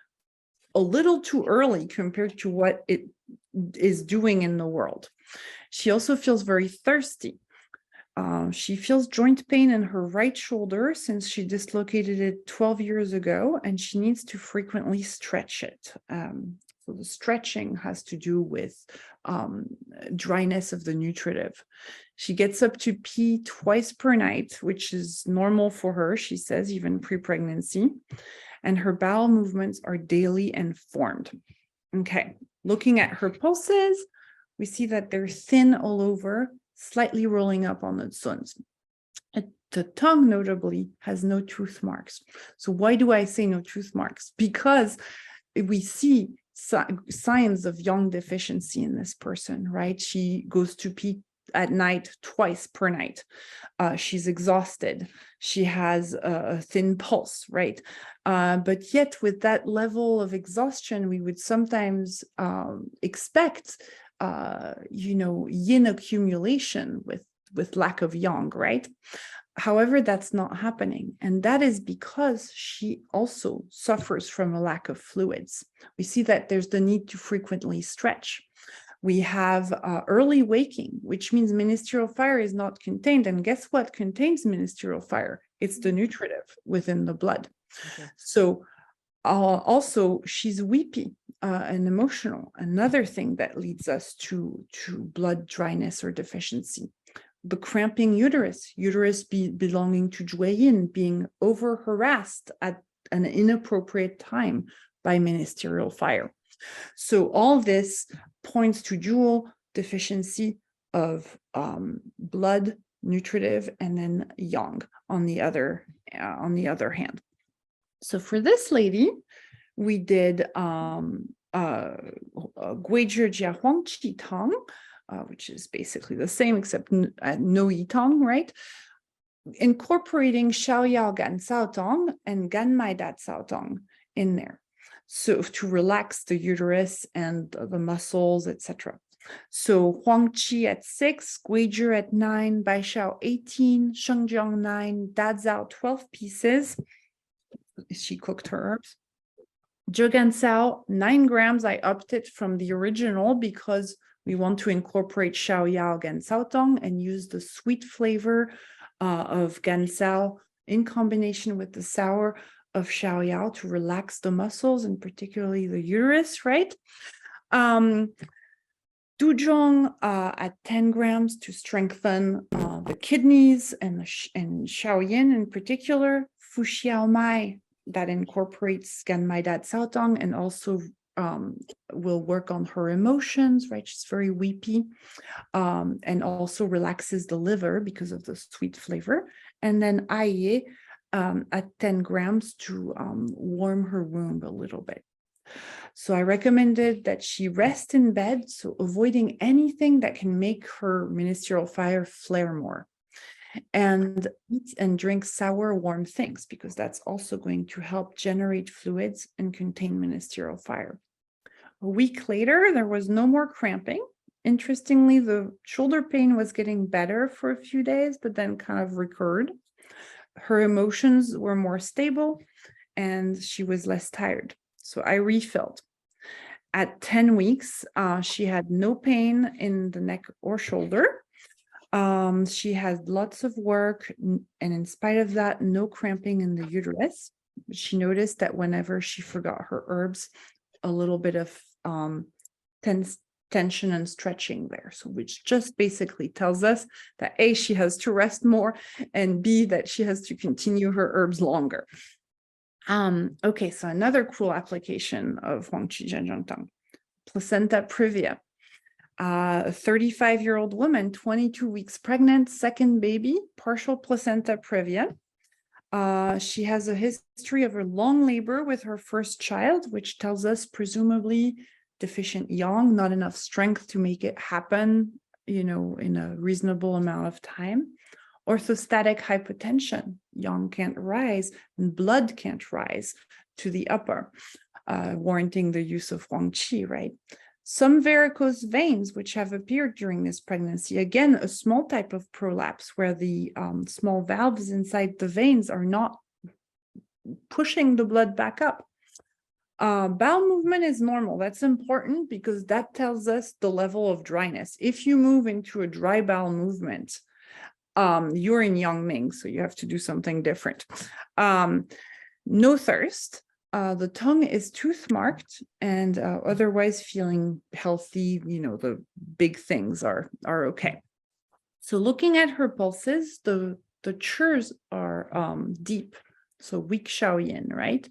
a little too early compared to what it is doing in the world. She also feels very thirsty. She feels joint pain in her right shoulder since she dislocated it 12 years ago, and she needs to frequently stretch it. So the stretching has to do with dryness of the nutritive. She gets up to pee twice per night, which is normal for her, she says, even pre-pregnancy. And her bowel movements are daily and formed. Okay, looking at her pulses, we see that they're thin all over, slightly rolling up on the zuns. The tongue, notably, has no tooth marks. So why do I say no tooth marks? Because we see signs of yang deficiency in this person, right? She goes to pee at night twice per night. She's exhausted. She has a thin pulse, right? But yet with that level of exhaustion, we would sometimes expect, yin accumulation with lack of yang, right? However, that's not happening. And that is because she also suffers from a lack of fluids. We see that there's the need to frequently stretch. We have early waking, which means ministerial fire is not contained. And guess what contains ministerial fire? It's the nutritive within the blood. Okay. So also she's weepy and emotional. Another thing that leads us to blood dryness or deficiency. The cramping uterus belonging to Jian being over-harassed at an inappropriate time by ministerial fire. So all this points to dual deficiency of blood, nutritive, and then yang on the other hand. So for this lady, we did Guizhi Jia Huang Qi Tang, which is basically the same except no yi tang, right? Incorporating Xiao Yao Gan Cao Tong and Gan Mai Dat Cao Tong in there. So to relax the uterus and the muscles, etc. So Huang Qi at 6, Guizhi at 9, Bai Xiao 18, Shengjiang 9, Da Zhao 12 pieces. She cooked her herbs. Zhegansao, 9 grams. I upped it from the original because we want to incorporate Xiaoyao Gansao Tong and use the sweet flavor of Gansao in combination with the sour of Xiaoyao to relax the muscles and particularly the uterus, right? Zhong at 10 grams to strengthen the kidneys and Shaoyin in particular. Fu Xiao Mai that incorporates Ganmai Dat Sao Tong and also will work on her emotions, right? She's very weepy and also relaxes the liver because of the sweet flavor. And then Ai at 10 grams to warm her womb a little bit. So I recommended that she rest in bed, so avoiding anything that can make her ministerial fire flare more. And eat and drink sour, warm things, because that's also going to help generate fluids and contain ministerial fire. A week later, there was no more cramping. Interestingly, the shoulder pain was getting better for a few days, but then kind of recurred. Her emotions were more stable and she was less tired. So I refilled. At 10 weeks, she had no pain in the neck or shoulder. She had lots of work, and in spite of that, no cramping in the uterus. She noticed that whenever she forgot her herbs, a little bit of tension and stretching there. So which just basically tells us that A, she has to rest more, and B, that she has to continue her herbs longer. Okay, so another cool application of Huang Qi Zhenzhong Tang, placenta previa. A 35-year-old woman, 22 weeks pregnant, second baby, partial placenta previa. She has a history of a long labor with her first child, which tells us presumably deficient yang, not enough strength to make it happen, in a reasonable amount of time. Orthostatic hypotension, yang can't rise and blood can't rise to the upper, warranting the use of Huang Qi, right? Some varicose veins, which have appeared during this pregnancy, again, a small type of prolapse where the small valves inside the veins are not pushing the blood back up. Bowel movement is normal. That's important because that tells us the level of dryness. If you move into a dry bowel movement, you're in Yang Ming, so you have to do something different. No thirst. The tongue is tooth marked and otherwise feeling healthy. The big things are okay. So looking at her pulses, the churs are deep, so weak Shaoyin, right?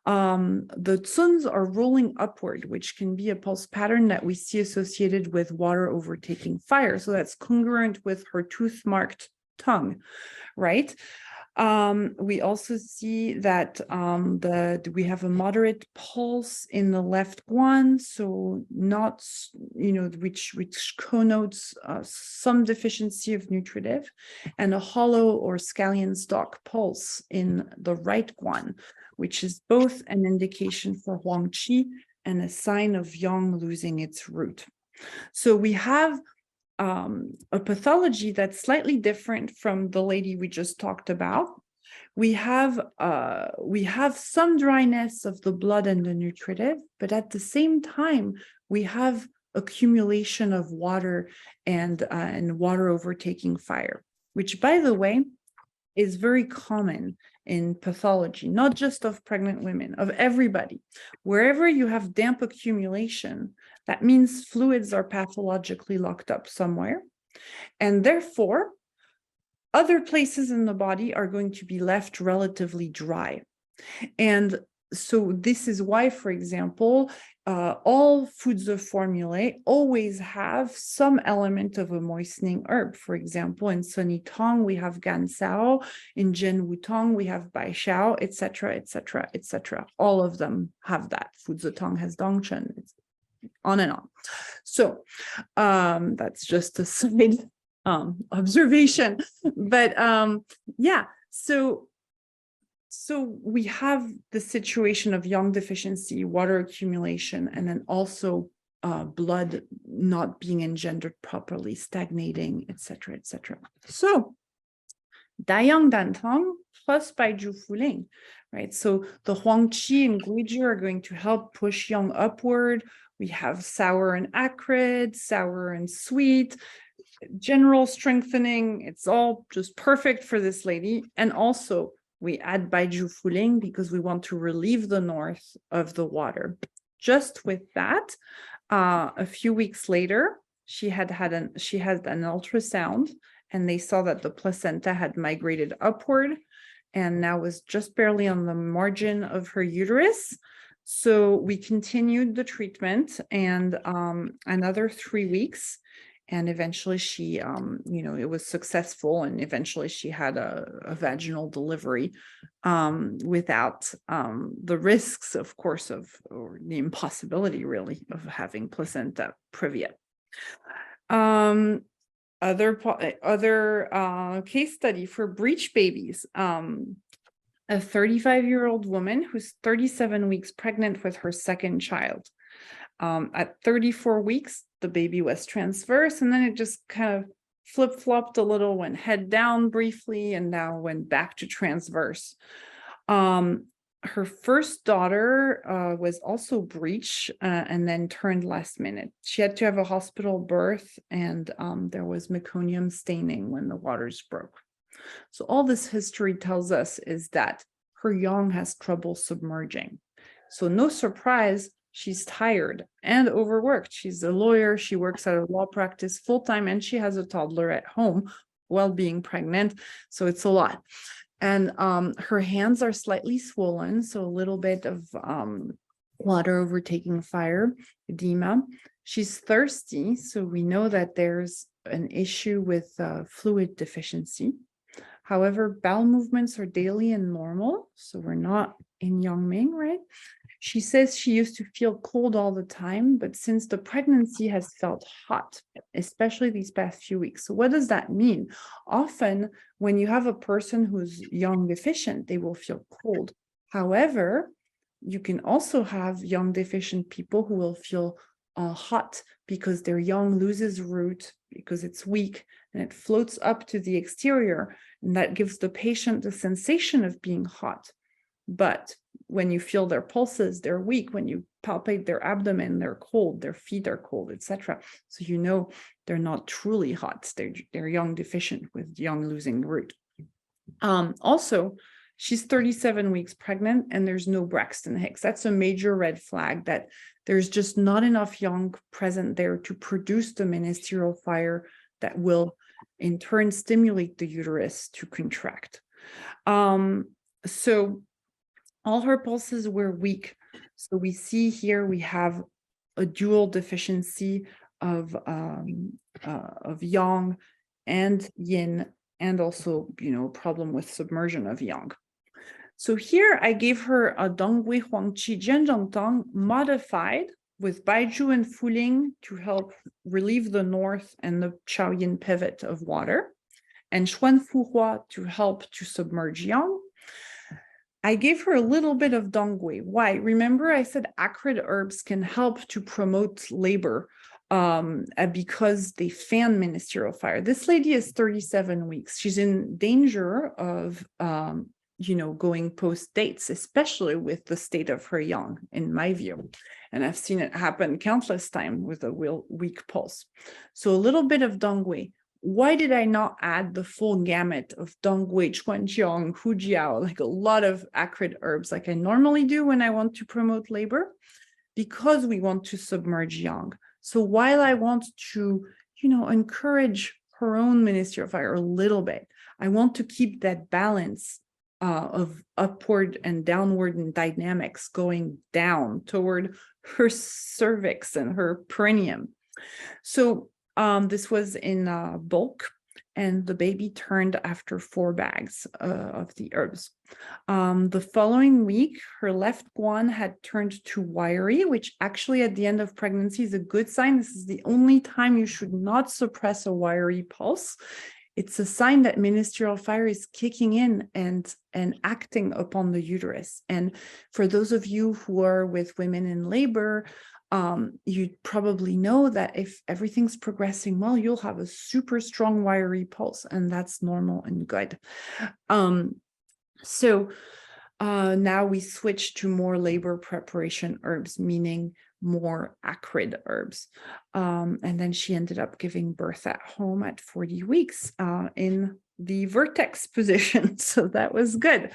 The tsuns are rolling upward, which can be a pulse pattern that we see associated with water overtaking fire. So that's congruent with her tooth-marked tongue, right? We also see that we have a moderate pulse in the left one, so not, which connotes some deficiency of nutritive, and a hollow or scallion stalk pulse in the right one, which is both an indication for Huang Qi and a sign of Yang losing its root. So we have a pathology that's slightly different from the lady we just talked about. We have some dryness of the blood and the nutritive, but at the same time, we have accumulation of water and water overtaking fire, which, by the way, is very common in pathology, not just of pregnant women, of everybody. Wherever you have damp accumulation, that means fluids are pathologically locked up somewhere. And therefore, other places in the body are going to be left relatively dry. And so this is why, for example, all foods of formulae always have some element of a moistening herb. For example, in Sunny Tong, we have Gansao. In Jian Wu Tong, we have Baishao, etc., etc., etc. All of them have that. Foods of Tong has Dongchen, on and on. So that's just a side observation. But yeah, so we have the situation of yang deficiency, water accumulation, and then also blood not being engendered properly, stagnating, etc., etc. So Dayang Dan Tang plus Baiju Fuling, right? So the Huang Qi and Guiji are going to help push Yang upward. We have sour and acrid, sour and sweet, general strengthening. It's all just perfect for this lady. And also we add Baiju Fuling because we want to relieve the north of the water. Just with that, a few weeks later, she had an ultrasound, and they saw that the placenta had migrated upward and now was just barely on the margin of her uterus. So we continued the treatment and another 3 weeks. And eventually she, it was successful. And eventually she had a vaginal delivery without the risks, of course, or the impossibility really of having placenta previa. Other case study for breech babies. A 35-year-old woman who's 37 weeks pregnant with her second child. At 34 weeks, the baby was transverse, and then it just kind of flip-flopped a little, went head down briefly, and now went back to transverse. Her first daughter was also breech and then turned last minute. She had to have a hospital birth, and there was meconium staining when the waters broke. So all this history tells us is that her Yang has trouble submerging. So no surprise, she's tired and overworked. She's a lawyer. She works at a law practice full-time, and she has a toddler at home while being pregnant. So it's a lot. And her hands are slightly swollen, so a little bit of water overtaking fire, edema. She's thirsty, so we know that there's an issue with fluid deficiency. However, bowel movements are daily and normal, so we're not in Yangming, right? She says she used to feel cold all the time, but since the pregnancy has felt hot, especially these past few weeks. So what does that mean? Often, when you have a person who's Yang deficient, they will feel cold. However, you can also have Yang deficient people who will feel hot because their Yang loses root because it's weak and it floats up to the exterior, and that gives the patient the sensation of being hot. But when you feel their pulses, they're weak. When you palpate their abdomen, they're cold, their feet are cold, etc. So you know they're not truly hot. They're Yang deficient with Yang losing root. Also, she's 37 weeks pregnant and there's no Braxton Hicks. That's a major red flag that there's just not enough Yang present there to produce the ministerial fire that will in turn stimulate the uterus to contract. So all her pulses were weak. So we see here we have a dual deficiency of Yang and Yin, and also, problem with submersion of Yang. So here I gave her a Dongui Huangqi Jian Tang modified with Baiju and Fuling to help relieve the north and the Chaoyin pivot of water, and Xuan Fuhua to help to submerge Yang. I gave her a little bit of Dongui. Why? Remember I said acrid herbs can help to promote labor because they fan ministerial fire. This lady is 37 weeks. She's in danger of going post dates, especially with the state of her Yang, in my view. And I've seen it happen countless times with a weak pulse. So a little bit of Dongui. Why did I not add the full gamut of Dongui, Chuanjiang, Hujiao, like a lot of acrid herbs like I normally do when I want to promote labor? Because we want to submerge Yang. So while I want to, encourage her own ministerial fire a little bit, I want to keep that balance of upward and downward and dynamics going down toward her cervix and her perineum. So this was in bulk, and the baby turned after 4 bags of the herbs. The following week, her left guan had turned to wiry, which actually at the end of pregnancy is a good sign. This is the only time you should not suppress a wiry pulse. It's a sign that ministerial fire is kicking in and acting upon the uterus. And for those of you who are with women in labor, You probably know that if everything's progressing well, you'll have a super strong, wiry pulse, and that's normal and good. So now we switch to more labor preparation herbs, meaning more acrid herbs. And then she ended up giving birth at home at 40 weeks in the vertex position. So that was good.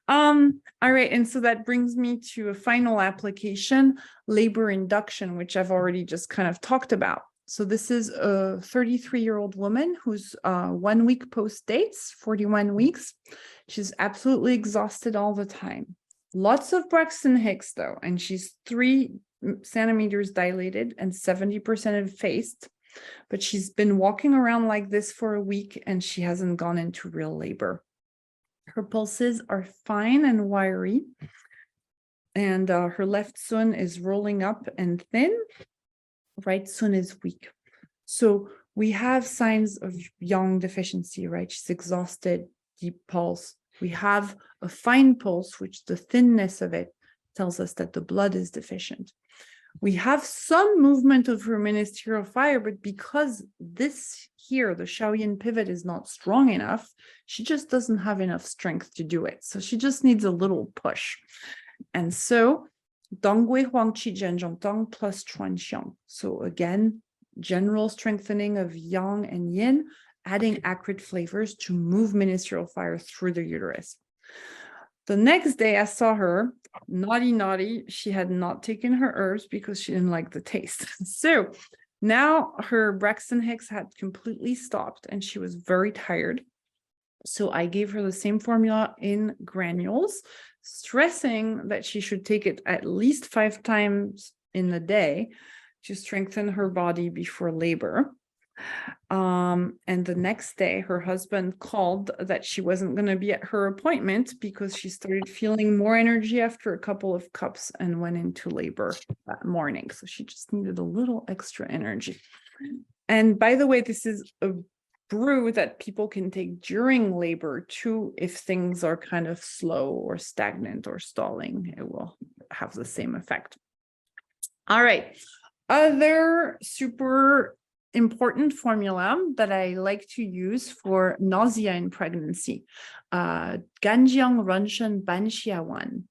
All right. And so that brings me to a final application, labor induction, which I've already just kind of talked about. So this is a 33-year-old woman who's 1 week post dates, 41 weeks. She's absolutely exhausted all the time. Lots of Braxton Hicks though, and she's 3 centimeters dilated and 70% effaced, but she's been walking around like this for a week and she hasn't gone into real labor. Her pulses are fine and wiry, and her left sun is rolling up and thin. Right sun is weak. So we have signs of yang deficiency, right? She's exhausted, deep pulse. We have a fine pulse, which the thinness of it tells us that the blood is deficient. We have some movement of her ministerial fire, but because this here, the Shaoyin pivot, is not strong enough, she just doesn't have enough strength to do it. So she just needs a little push. And so Dongui Huang Qi Jian Zhong Tang plus Chuan Xiang. So again, general strengthening of yang and yin, adding acrid flavors to move ministerial fire through the uterus. The next day I saw her, naughty, she had not taken her herbs because she didn't like the taste. So now her Braxton Hicks had completely stopped and she was very tired. So I gave her the same formula in granules, stressing that she should take it at least 5 times in the day to strengthen her body before labor. And the next day, her husband called that she wasn't going to be at her appointment because she started feeling more energy after a couple of cups and went into labor that morning. So she just needed a little extra energy. And by the way, this is a brew that people can take during labor too. If things are kind of slow or stagnant or stalling, it will have the same effect. All right. Other super important formula that I like to use for nausea in pregnancy, Ganjiang Renshen Banxia Wan,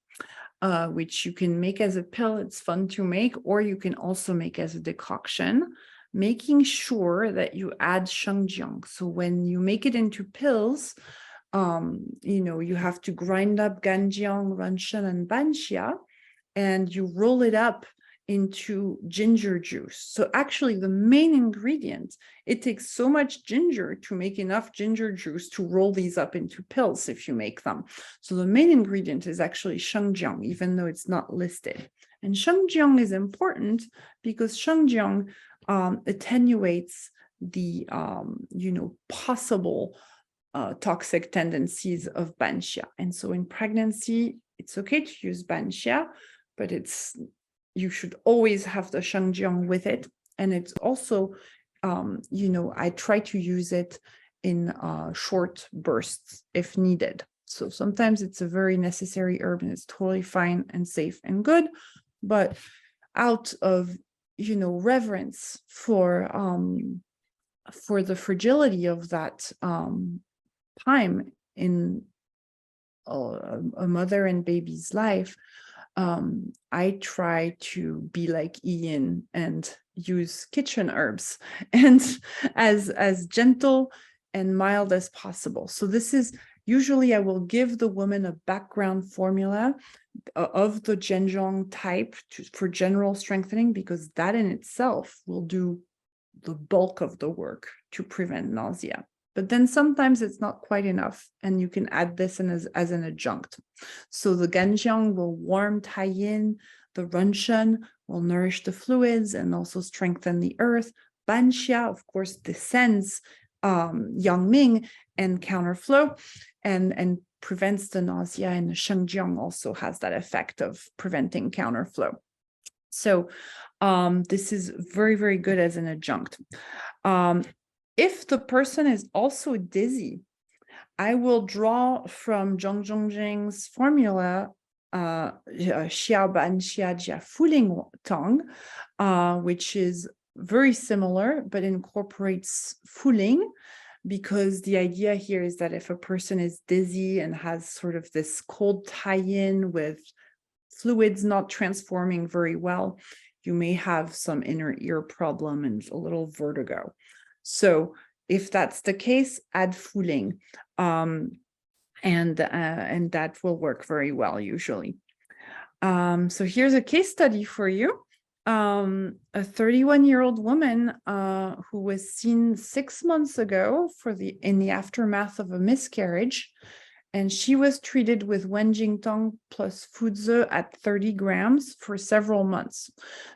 which you can make as a pill. It's fun to make, or you can also make as a decoction, making sure that you add shengjiang. So when you make it into pills, you have to grind up Ganjiang, Renshen, and Banxia, and you roll it up into ginger juice. So actually the main ingredient, it takes so much ginger to make enough ginger juice to roll these up into pills if you make them. So the main ingredient is actually shengjiang, even though it's not listed. And shengjiang is important because shengjiang attenuates the possible toxic tendencies of banxia. And so in pregnancy, it's okay to use banxia, but you should always have the shengjiang with it. And it's also, I try to use it in short bursts if needed. So sometimes it's a very necessary herb and it's totally fine and safe and good, but out of, reverence for the fragility of that time in a mother and baby's life, I try to be like Yin and use kitchen herbs and as gentle and mild as possible. So this is usually I will give the woman a background formula of the Zhenjiang type for general strengthening, because that in itself will do the bulk of the work to prevent nausea. But then sometimes it's not quite enough, and you can add this in as an adjunct. So the Ganjiang will warm Tai Yin, the Renshen will nourish the fluids and also strengthen the earth. Banxia, of course, descends Yang Ming and counterflow and prevents the nausea, and the Shengjiang also has that effect of preventing counterflow. So this is very, very good as an adjunct. If the person is also dizzy, I will draw from Zhong Zhongjing's formula Xia Ban Xia Jia Fuling Tang, which is very similar, but incorporates Fuling, because the idea here is that if a person is dizzy and has sort of this cold tie-in with fluids not transforming very well, you may have some inner ear problem and a little vertigo. So if that's the case, add Fuling, and that will work very well usually. So here's a case study for you. A 31-year-old woman who was seen 6 months ago in the aftermath of a miscarriage, and she was treated with Wenjing plus Fuzi at 30 grams for several months.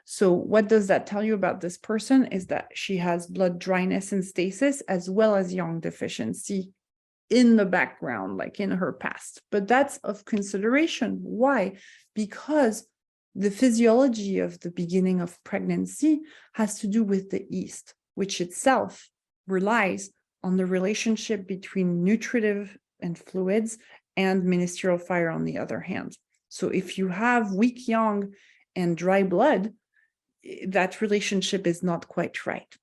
So what does that tell you about this person is that she has blood dryness and stasis as well as yang deficiency in the background, like in her past. But that's of consideration. Why? Because the physiology of the beginning of pregnancy has to do with the yeast, which itself relies on the relationship between nutritive and fluids and ministerial fire on the other hand. So if you have weak yang and dry blood, that relationship is not quite right.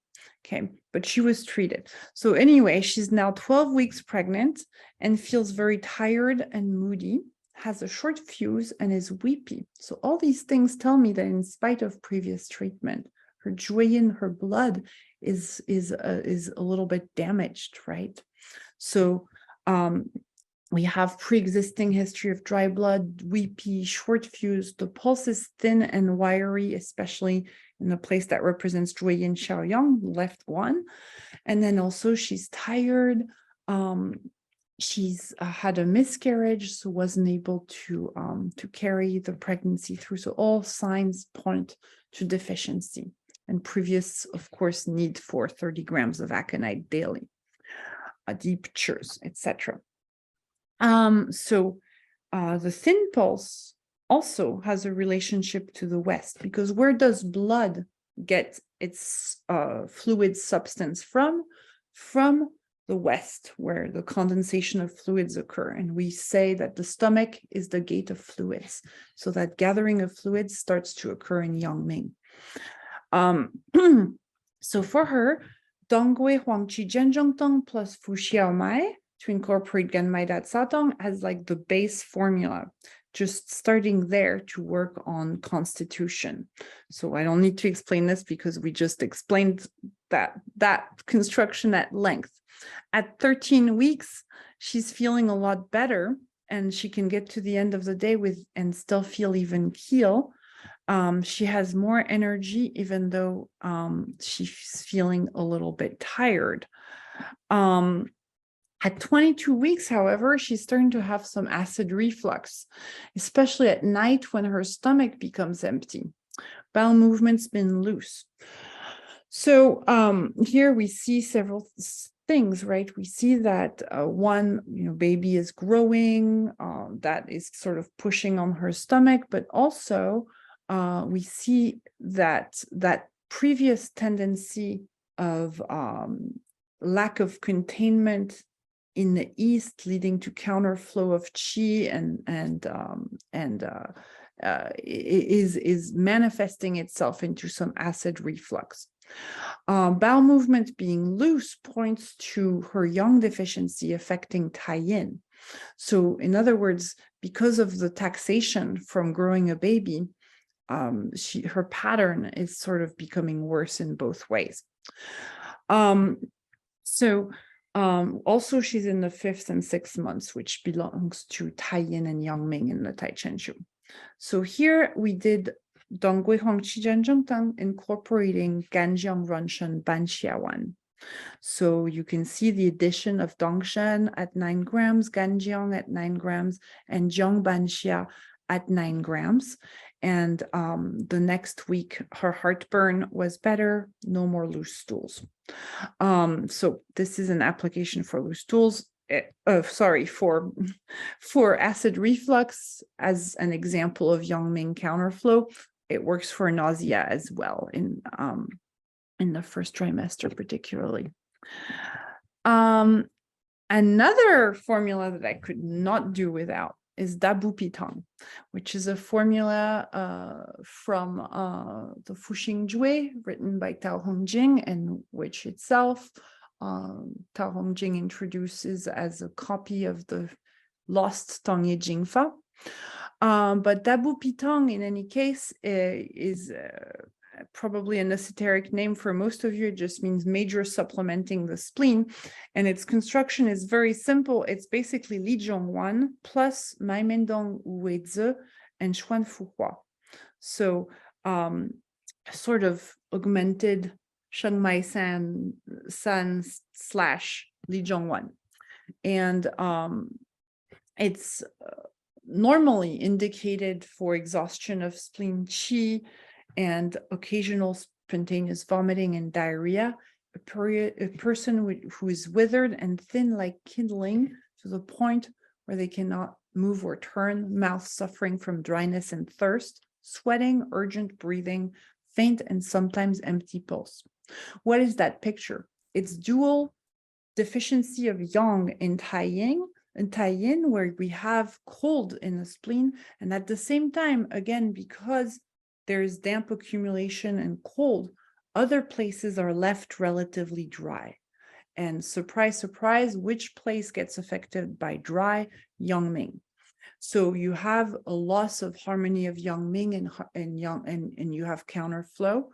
Okay, but she was treated. So anyway, she's now 12 weeks pregnant and feels very tired and moody, has a short fuse, and is weepy. So all these things tell me that in spite of previous treatment, her Juyin, her blood is a little bit damaged, right? So we have pre-existing history of dry blood, weepy, short fuse. The pulse is thin and wiry, especially in the place that represents Juyin Xiaoyang, left one. And then also she's tired. She's had a miscarriage, so wasn't able to carry the pregnancy through. So all signs point to deficiency and previous, of course, need for 30 grams of aconite daily, deep churs, etc. The thin pulse also has a relationship to the West, because where does blood get its fluid substance from? From the West, where the condensation of fluids occur. And we say that the stomach is the gate of fluids. So that gathering of fluids starts to occur in Yangming. So for her, Donggui Huangqi Zhenzhongtong plus Fu Xiaomai to incorporate Genmai Dat Satong as like the base formula, just starting there to work on constitution. So I don't need to explain this because we just explained that construction at length. At 13 weeks, she's feeling a lot better, and she can get to the end of the day and still feel even keel. She has more energy, even though she's feeling a little bit tired. At 22 weeks, however, she's starting to have some acid reflux, especially at night when her stomach becomes empty. Bowel movement's been loose. So here we see several things, right? We see that one, baby is growing, that is sort of pushing on her stomach, but also we see that previous tendency of lack of containment in the east, leading to counterflow of qi is manifesting itself into some acid reflux. Bowel movement being loose points to her yang deficiency affecting Tai-yin. So in other words, because of the taxation from growing a baby, her pattern is sort of becoming worse in both ways. Also she's in the 5th and 6th months, which belongs to Tai-yin and Yangming in the Tai Chen Shu. So here we did Donggui Hongqi Zhenzhong Tang incorporating Ganjiang Ronshen Ban Xiawan. So you can see the addition of Dongshen at 9 grams, Ganjiang at 9 grams, and Jiang Ban Xia at 9 grams. And the next week, her heartburn was better, no more loose stools. So this is an application for loose stools. For acid reflux as an example of Yangming counterflow. It works for nausea as well in the first trimester particularly. Another formula that I could not do without is dabupitang, which is a formula from the Fuxing Jue, written by Tao Hongjing, and which itself Tao Hongjing introduces as a copy of the lost Tongye Jingfa. But dabupitang, in any case, is probably an esoteric name for most of you. It just means major supplementing the spleen. And its construction is very simple. It's basically Li Zhong 1 plus Mai Mendong Wei Zi and Xuan Fu Hua. So sort of augmented Sheng Mai San slash Li Zhong 1. And it's normally indicated for exhaustion of spleen qi and occasional spontaneous vomiting and diarrhea, a person who is withered and thin like kindling to the point where they cannot move or turn, mouth suffering from dryness and thirst, sweating, urgent breathing, faint, and sometimes empty pulse. What is that picture? It's dual deficiency of yang in Tai Yin, where we have cold in the spleen, and at the same time, again, because there's damp accumulation and cold, other places are left relatively dry. And surprise, surprise, which place gets affected by dry? Yangming. So you have a loss of harmony of Yangming and you have counterflow.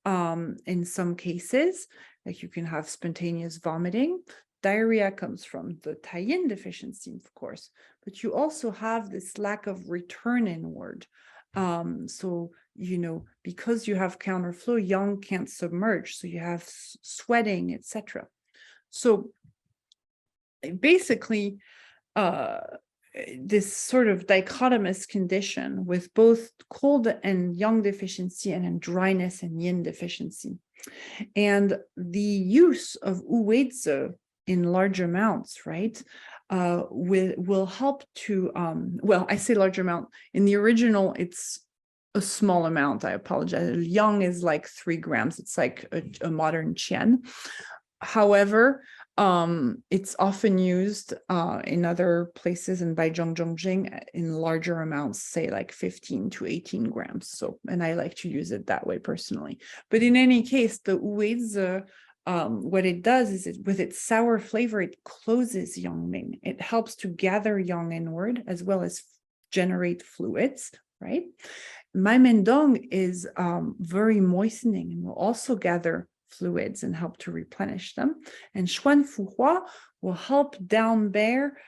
In some cases, like you can have spontaneous vomiting. Diarrhea comes from the Tai Yin deficiency, of course, but you also have this lack of return inward. So, because you have counterflow, yang can't submerge, so you have sweating, etc. So basically, this sort of dichotomous condition with both cold and yang deficiency and dryness and yin deficiency. And the use of uweizi in large amounts, right, will help to, well, I say large amount. In the original, it's a small amount. I apologize. Yang is like 3 grams. It's like a modern Jian. However, it's often used in other places and by Zhong in larger amounts, say like 15 to 18 grams. So, and I like to use it that way personally. But in any case, the uweizi, what it does is with its sour flavor, it closes yangming. It helps to gather yang inward as well as generate fluids, right? Mai Mendong is very moistening and will also gather fluids and help to replenish them. And Xuan Fu Hua will help down bear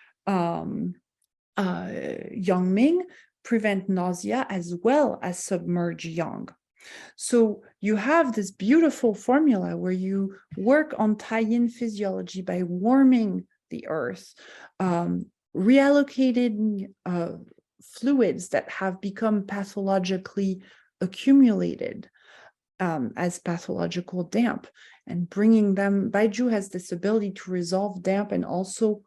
yangming, prevent nausea, as well as submerge yang. So you have this beautiful formula where you work on Tai Yin physiology by warming the earth, reallocating fluids that have become pathologically accumulated as pathological damp, and bringing them. Baizhu has this ability to resolve damp and also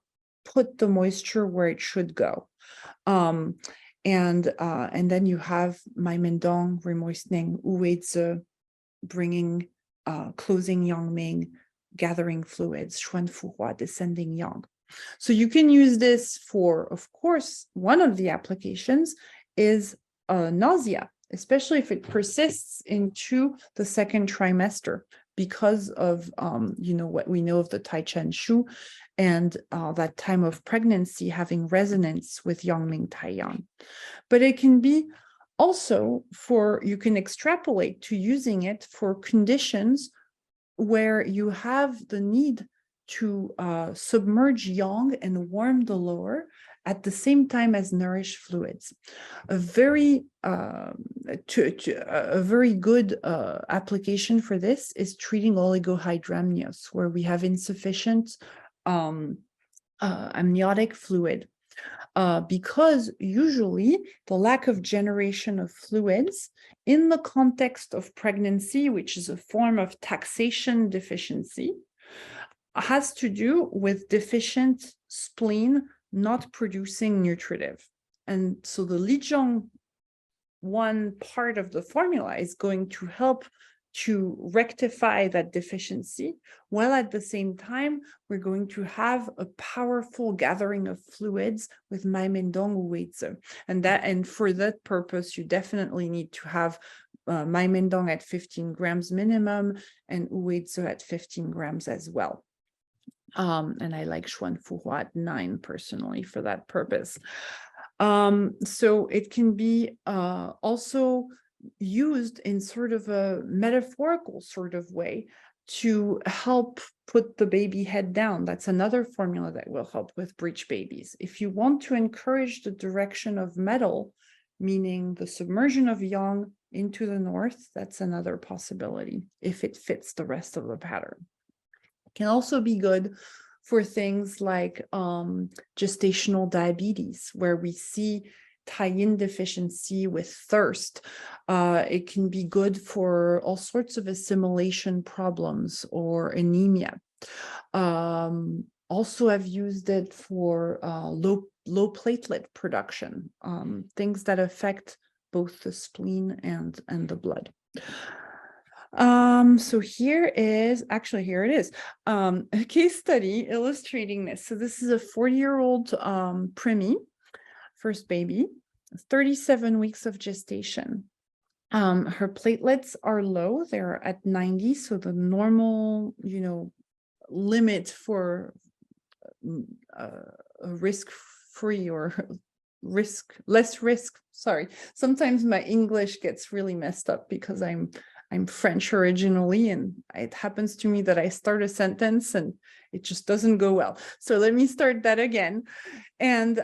put the moisture where it should go. And then you have Mai Mendong remoistening, uweizi bringing, closing yangming, gathering fluids, Xuan Fu Hua descending yang. So you can use this for, of course, one of the applications is nausea, especially if it persists into the second trimester because of, what we know of the Tai Chen Shu and that time of pregnancy having resonance with Yangming Tai Yang. But it can be also you can extrapolate to using it for conditions where you have the need to submerge yang and warm the lower at the same time as nourish fluids. A very good application for this is treating oligohydramnios, where we have insufficient amniotic fluid, because usually the lack of generation of fluids in the context of pregnancy, which is a form of taxation deficiency, has to do with deficient spleen not producing nutritive. And so the Li Zhong 1 part of the formula is going to help to rectify that deficiency, while at the same time, we're going to have a powerful gathering of fluids with Maimendong Uweizi. And for that purpose, you definitely need to have Maimendong at 15 grams minimum and Uweizi at 15 grams as well. And I like Xuan Fuhua at 9 personally for that purpose. So it can be also used in sort of a metaphorical sort of way to help put the baby head down. That's another formula that will help with breech babies. If you want to encourage the direction of metal, meaning the submersion of yang into the north, that's another possibility if it fits the rest of the pattern. It can also be good for things like gestational diabetes, where we see Yin deficiency with thirst. It can be good for all sorts of assimilation problems or anemia. Also, I've used it for low platelet production, things that affect both the spleen and the blood. So here it is, a case study illustrating this. So this is a 40-year-old preemie, first baby, 37 weeks of gestation. Her platelets are low, they're at 90, so the normal, limit for risk-free or less risk. Sorry, sometimes my English gets really messed up because I'm French originally, and it happens to me that I start a sentence and it just doesn't go well. So let me start that again, and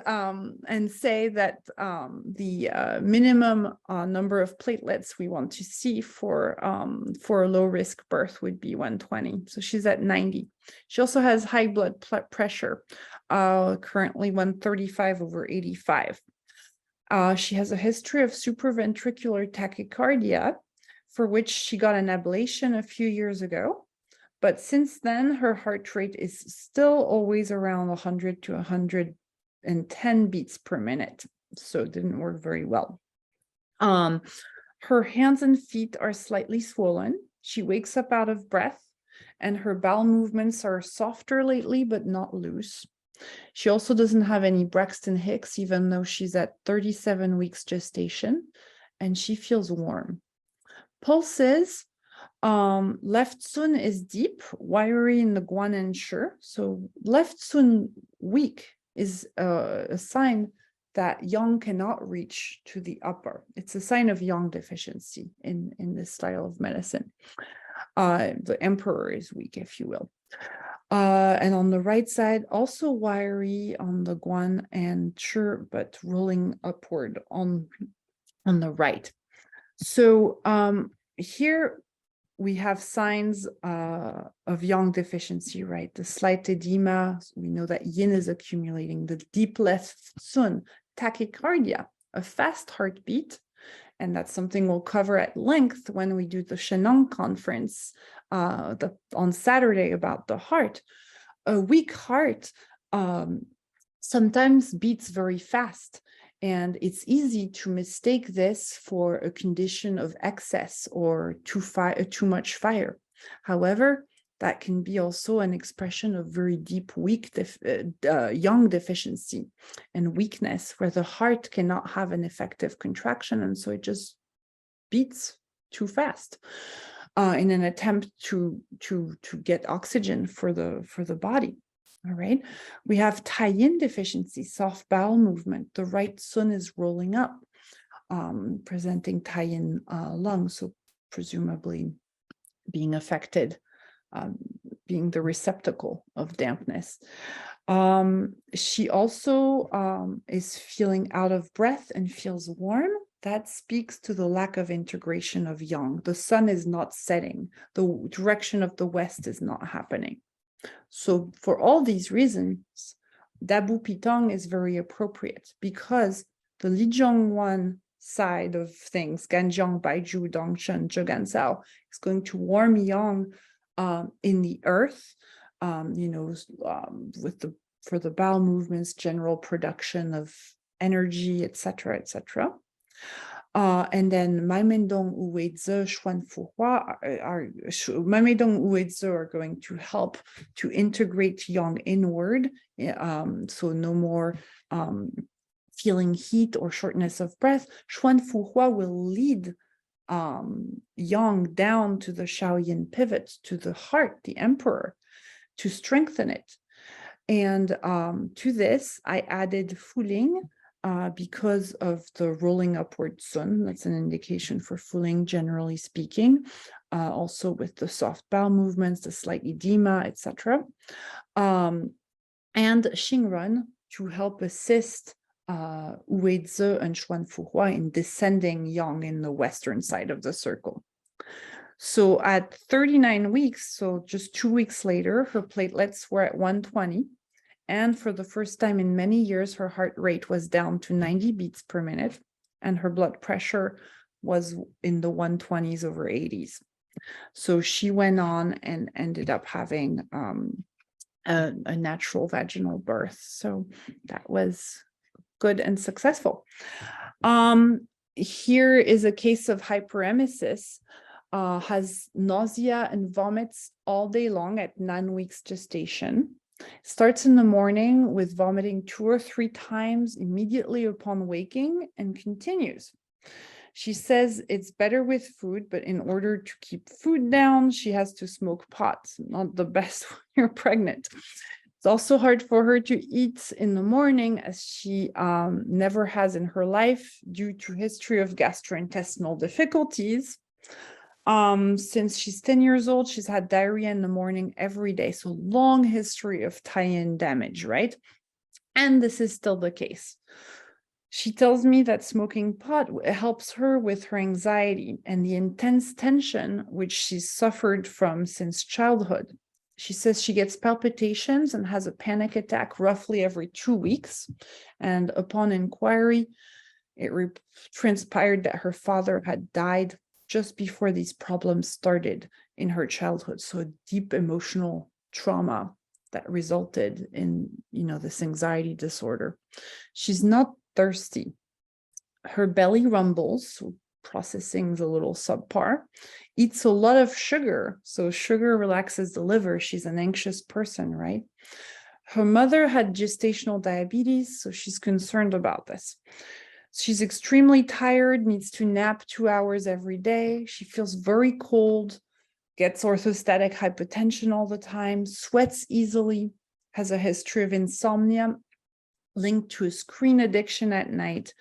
say that the minimum number of platelets we want to see for a low risk birth would be 120. So she's at 90. She also has high blood pressure, currently 135/85. She has a history of supraventricular tachycardia, for which she got an ablation a few years ago. But since then, her heart rate is still always around 100 to 110 beats per minute. So it didn't work very well. Her hands and feet are slightly swollen. She wakes up out of breath, and her bowel movements are softer lately, but not loose. She also doesn't have any Braxton Hicks, even though she's at 37 weeks gestation, and she feels warm. Pulses, left sun is deep, wiry in the guan and shi. So left sun weak is a sign that yang cannot reach to the upper. It's a sign of yang deficiency in this style of medicine. The emperor is weak, if you will. And on the right side, also wiry on the guan and shi, but rolling upward on the right. So here we have signs of yang deficiency, right? The slight edema, we know that yin is accumulating, the deep left sun, tachycardia, a fast heartbeat, and that's something we'll cover at length when we do the Shen conference on Saturday about the heart. A weak heart sometimes beats very fast, and it's easy to mistake this for a condition of excess or too much fire. However, that can be also an expression of very deep yang deficiency and weakness, where the heart cannot have an effective contraction, and so it just beats too fast in an attempt to get oxygen for the body. All right, we have Yin deficiency, soft bowel movement. The right sun is rolling up, presenting Yin lung, so presumably being affected, being the receptacle of dampness. She also is feeling out of breath and feels warm. That speaks to the lack of integration of yang. The sun is not setting. The direction of the west is not happening. So for all these reasons, Dabu Pitong is very appropriate, because the Lijiang side of things, Ganjiang, Baiju, Dongshen, Zhegansao, is going to warm yang in the earth, for the bowel movements, general production of energy, etc., etc. And then Maimendong Uweizi, Xuan Fuhua Maimendong Uweizi are going to help to integrate Yang inward. So no more feeling heat or shortness of breath. Xuan Fuhua will lead Yang down to the Shaoyin pivot, to the heart, the emperor, to strengthen it. And to this, I added Fuling, because of the rolling upward sun. That's an indication for Fuling, generally speaking. Also with the soft bowel movements, the slight edema, etc. And Xingrun to help assist Uweizi and Xuan Fuhua in descending Yang in the western side of the circle. So at 39 weeks, so just 2 weeks later, her platelets were at 120. And for the first time in many years, her heart rate was down to 90 beats per minute, and her blood pressure was in the 120s over 80s. So she went on and ended up having a natural vaginal birth. So that was good and successful. Here is a case of hyperemesis. Has nausea and vomits all day long at 9 weeks gestation. Starts in the morning with vomiting 2 or 3 times immediately upon waking and continues. She says it's better with food, but in order to keep food down, she has to smoke pot. Not the best when you're pregnant. It's also hard for her to eat in the morning, as she never has in her life due to history of gastrointestinal difficulties. Since she's 10 years old, she's had diarrhea in the morning every day. So long history of tie-in damage, right? And this is still the case. She tells me that smoking pot helps her with her anxiety and the intense tension which she's suffered from since childhood. She says she gets palpitations and has a panic attack roughly every 2 weeks. And upon inquiry, it transpired that her father had died just before these problems started in her childhood. So a deep emotional trauma that resulted in, this anxiety disorder. She's not thirsty. Her belly rumbles, so processing's a little subpar. Eats a lot of sugar, so sugar relaxes the liver. She's an anxious person, right? Her mother had gestational diabetes, so she's concerned about this. She's extremely tired, needs to nap 2 hours every day. She feels very cold, gets orthostatic hypotension all the time, sweats easily, has a history of insomnia linked to a screen addiction at night.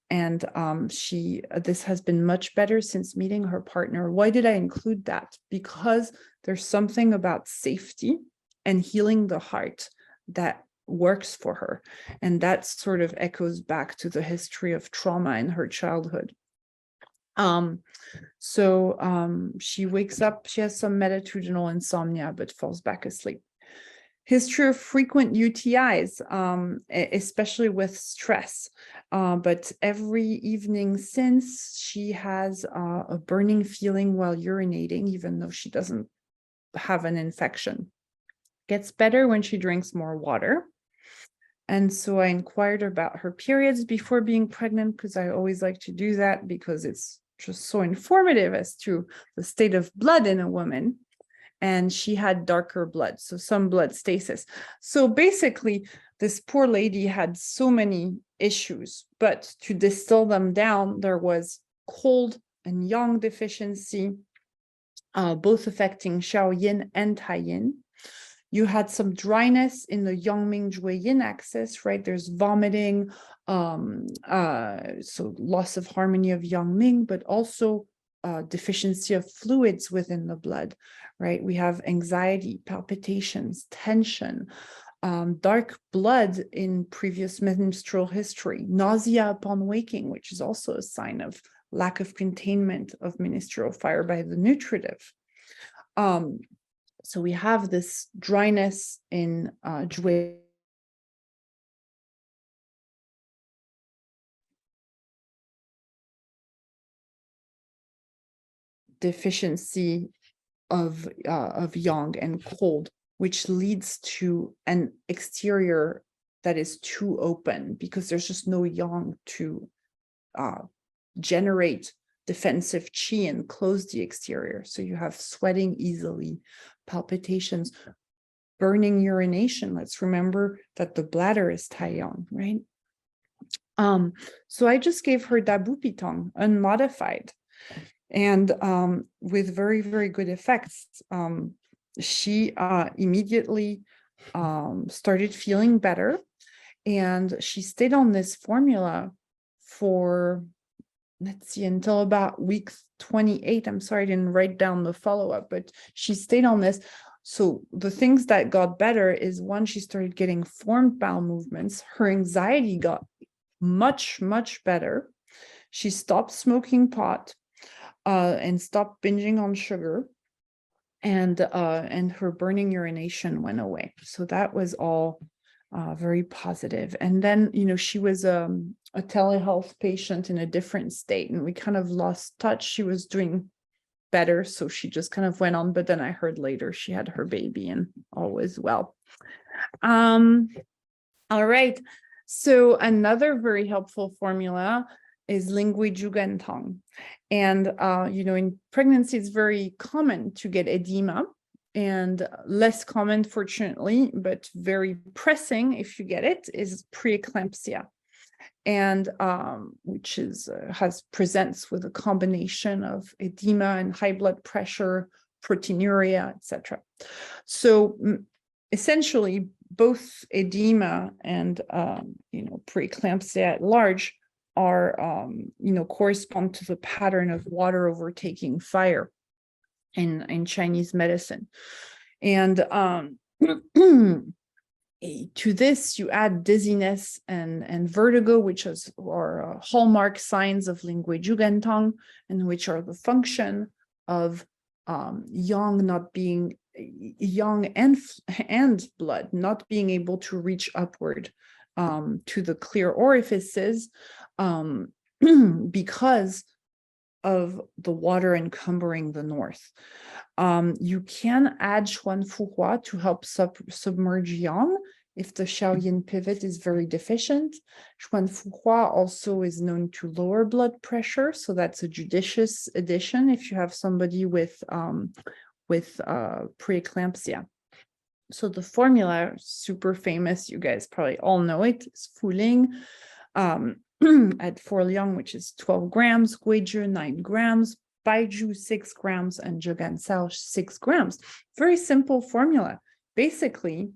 And this has been much better since meeting her partner. Why did I include that? Because there's something about safety and healing the heart that works for her. And that sort of echoes back to the history of trauma in her childhood. She wakes up, she has some metatudinal insomnia, but falls back asleep. History of frequent UTIs, especially with stress. But every evening since, she has a burning feeling while urinating, even though she doesn't have an infection. Gets better when she drinks more water. And so I inquired about her periods before being pregnant, because I always like to do that because it's just so informative as to the state of blood in a woman. And she had darker blood, so some blood stasis. So basically, this poor lady had so many issues, but to distill them down, there was cold and yang deficiency, both affecting Shaoyin and Taiyin. You had some dryness in the Yangming Jue Yin axis, right? There's vomiting, so loss of harmony of Yangming, but also deficiency of fluids within the blood, right? We have anxiety, palpitations, tension, dark blood in previous menstrual history, nausea upon waking, which is also a sign of lack of containment of ministerial fire by the nutritive. So we have this dryness in Jue. Deficiency of yang and cold, which leads to an exterior that is too open because there's just no yang to generate defensive qi and close the exterior. So you have sweating easily, palpitations, burning urination. Let's remember that the bladder is taiyang, right? So I just gave her dabupitong, unmodified, and with very, very good effects. She immediately started feeling better, and she stayed on this formula for, let's see, until about week 28. I'm sorry, I didn't write down the follow-up, but she stayed on this. So the things that got better is, one, she started getting formed bowel movements. Her anxiety got much, much better. She stopped smoking pot and stopped binging on sugar. And her burning urination went away. So that was all very positive. And then, she was a telehealth patient in a different state, and we kind of lost touch. She was doing better, so she just kind of went on. But then I heard later she had her baby and all was well. All right. So another very helpful formula is Lingui Zhugan Tang. And, in pregnancy, it's very common to get edema, and less common, fortunately, but very pressing if you get it, is preeclampsia. And which presents with a combination of edema and high blood pressure, proteinuria, etc. So essentially, both edema and preeclampsia at large are correspond to the pattern of water overtaking fire in Chinese medicine. And to this, you add dizziness and vertigo, which are hallmark signs of Lingui Zhugan Tang, and which are the function of yang not being yang and blood not being able to reach upward to the clear orifices because of the water encumbering the north. You can add Xuanfuhua to help submerge yang if the Shaoyin pivot is very deficient. Xuanfuhua also is known to lower blood pressure, so that's a judicious addition if you have somebody with preeclampsia. So the formula, super famous, you guys probably all know it, is Fuling at 4 liang, which is 12 grams, Guizhi 9 grams, Baizhu 6 grams, and Zhegansao 6 grams. Very simple formula. Basically,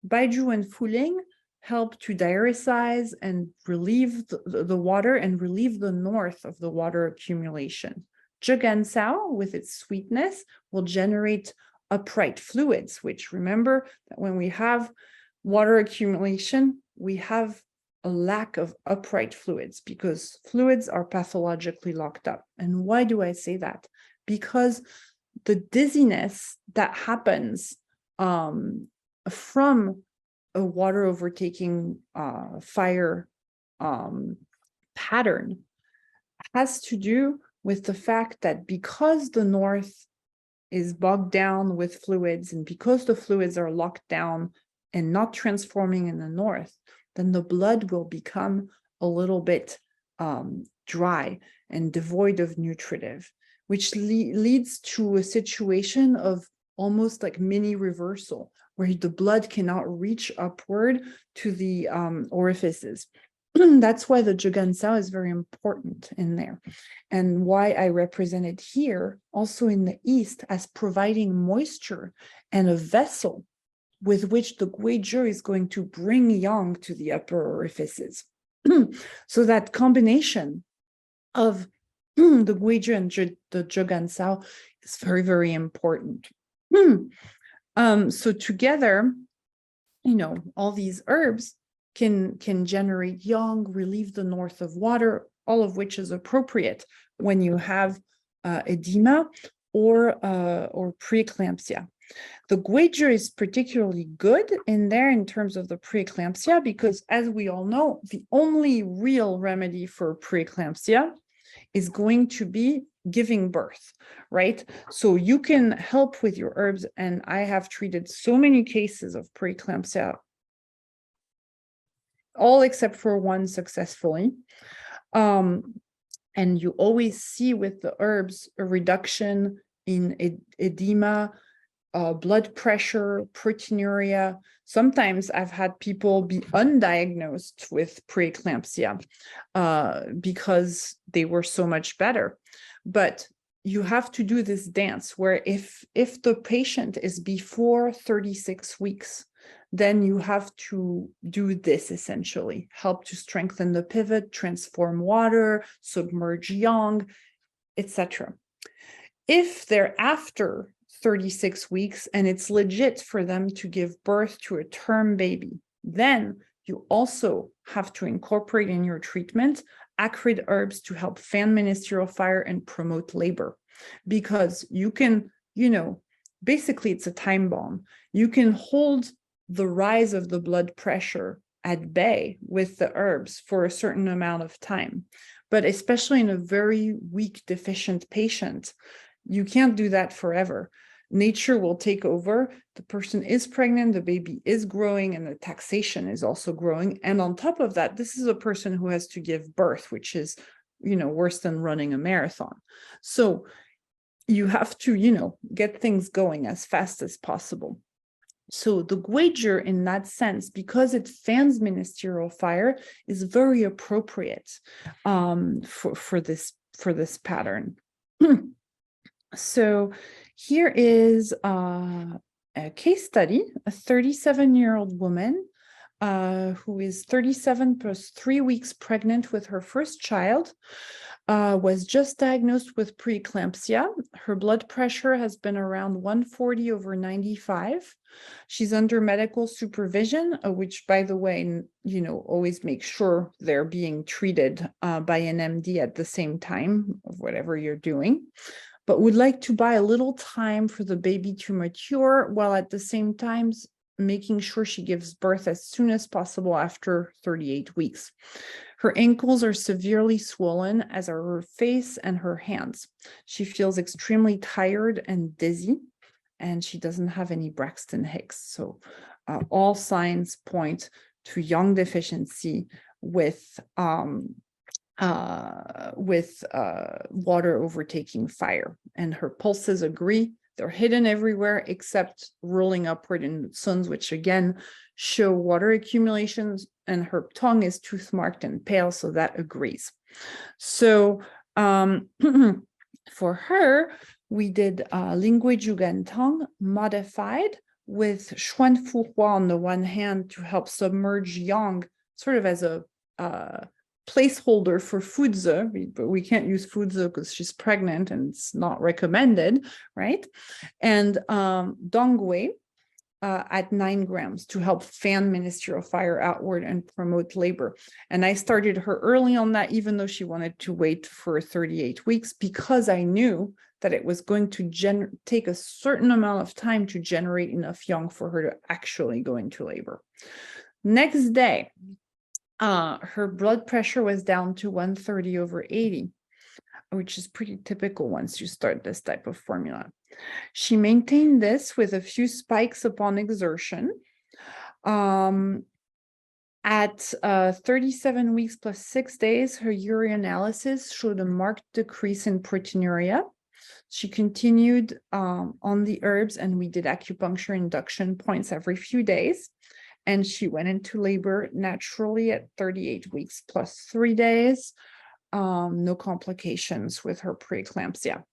Baizhu and Fuling help to diuretize and relieve the water and relieve the north of the water accumulation. Zhegansao, with its sweetness, will generate upright fluids, which, remember that when we have water accumulation, we have a lack of upright fluids because fluids are pathologically locked up. And why do I say that? Because the dizziness that happens from a water overtaking fire pattern has to do with the fact that because the north is bogged down with fluids, and because the fluids are locked down and not transforming in the north, then the blood will become a little bit dry and devoid of nutritive, which leads to a situation of almost like mini reversal, where the blood cannot reach upward to the orifices. That's why the Zhegansao is very important in there, and why I represent it here also in the East as providing moisture and a vessel with which the Guizhi is going to bring yang to the upper orifices. So that combination of the Guizhi and the Zhegansao is very, very important. So together, all these herbs can generate yang, relieve the north of water, all of which is appropriate when you have edema or preeclampsia. The Guizhi is particularly good in there in terms of the preeclampsia because, as we all know, the only real remedy for preeclampsia is going to be giving birth, right? So you can help with your herbs, and I have treated so many cases of preeclampsia, all except for one successfully. And you always see with the herbs a reduction in edema, blood pressure, proteinuria. Sometimes I've had people be undiagnosed with preeclampsia because they were so much better. But you have to do this dance where if the patient is before 36 weeks, then you have to do this essentially, help to strengthen the pivot, transform water, submerge yang, etc. If they're after 36 weeks and it's legit for them to give birth to a term baby, then you also have to incorporate in your treatment acrid herbs to help fan ministerial fire and promote labor. Because you can, basically it's a time bomb. You can hold the rise of the blood pressure at bay with the herbs for a certain amount of time. But especially in a very weak, deficient patient, you can't do that forever. Nature will take over. The person is pregnant, the baby is growing, and the taxation is also growing. And on top of that, this is a person who has to give birth, which is, worse than running a marathon. So you have to, get things going as fast as possible. So the Guizhi, in that sense, because it fans ministerial fire, is very appropriate for this pattern. So here is a case study, a 37-year-old woman who is 37 plus 3 weeks pregnant with her first child, was just diagnosed with preeclampsia. Her blood pressure has been around 140/95. She's under medical supervision, which, by the way, always make sure they're being treated by an MD at the same time of whatever you're doing, but would like to buy a little time for the baby to mature, while at the same time making sure she gives birth as soon as possible after 38 weeks. Her ankles are severely swollen, as are her face and her hands. She feels extremely tired and dizzy, and she doesn't have any Braxton Hicks. So all signs point to yang deficiency with water overtaking fire. And her pulses agree. They're hidden everywhere except rolling upward in Sun's, which again show water accumulations, and her tongue is tooth marked and pale, so that agrees. So for her, we did Lingui Jugan Tang modified with Xuan Fu Hua on the one hand to help submerge yang, sort of as a placeholder for Fuzi, but we can't use Fuzi because she's pregnant and it's not recommended, right? And Dongwei at 9 grams to help fan ministerial fire outward and promote labor. And I started her early on that, even though she wanted to wait for 38 weeks, because I knew that it was going to take a certain amount of time to generate enough yang for her to actually go into labor. Next day, her blood pressure was down to 130/80, which is pretty typical once you start this type of formula. She maintained this with a few spikes upon exertion. At 37 weeks plus 6 days, her urinalysis showed a marked decrease in proteinuria. She continued on the herbs, and we did acupuncture induction points every few days. And she went into labor naturally at 38 weeks plus 3 days. No complications with her preeclampsia.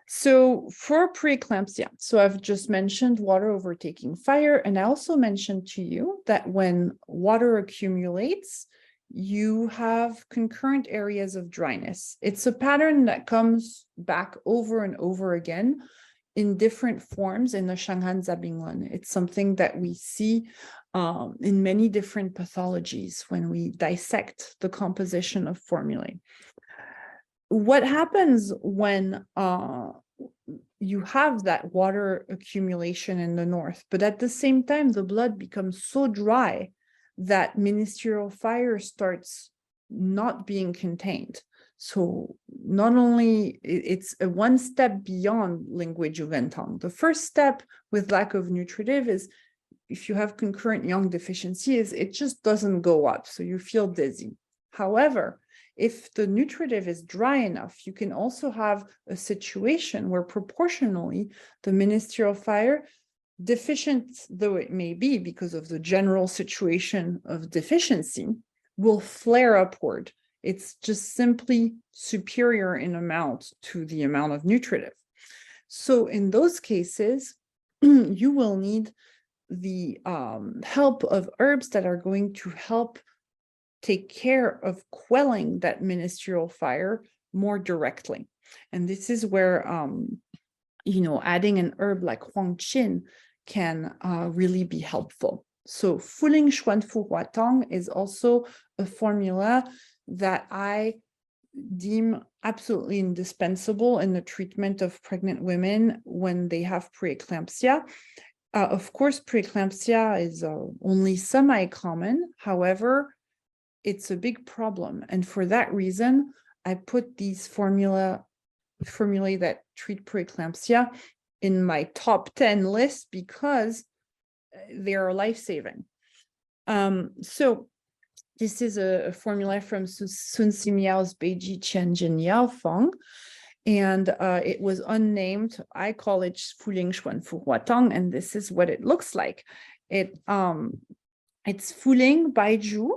So for preeclampsia, so I've just mentioned water overtaking fire, and I also mentioned to you that when water accumulates, you have concurrent areas of dryness. It's a pattern that comes back over and over again in different forms in the Shanghan Zabinglan. It's something that we see in many different pathologies when we dissect the composition of formulae. What happens when you have that water accumulation in the north, but at the same time, the blood becomes so dry that ministerial fire starts not being contained. So not only it's a one step beyond Lingui Jugan Tang. The first step with lack of nutritive is if you have concurrent yang deficiency is it just doesn't go up, so you feel dizzy. However, if the nutritive is dry enough, you can also have a situation where proportionally the ministerial fire, deficient though it may be because of the general situation of deficiency, will flare upward. It's just simply superior in amount to the amount of nutritive. So in those cases, you will need the help of herbs that are going to help take care of quelling that ministerial fire more directly. And this is where, adding an herb like Huang can really be helpful. So Fuling Xuan Fu Hua Tang is also a formula that I deem absolutely indispensable in the treatment of pregnant women when they have preeclampsia. Of course, preeclampsia is only semi-common. However, it's a big problem. And for that reason, I put these formulae that treat preeclampsia in my top 10 list because they are life-saving. So this is a formula from Sun Simiao's Beiji Qian Jin Yao Feng, and it was unnamed. I call it Fuling Xuan Fu Hua Tang, and this is what it looks like. It's Fuling, Baiju,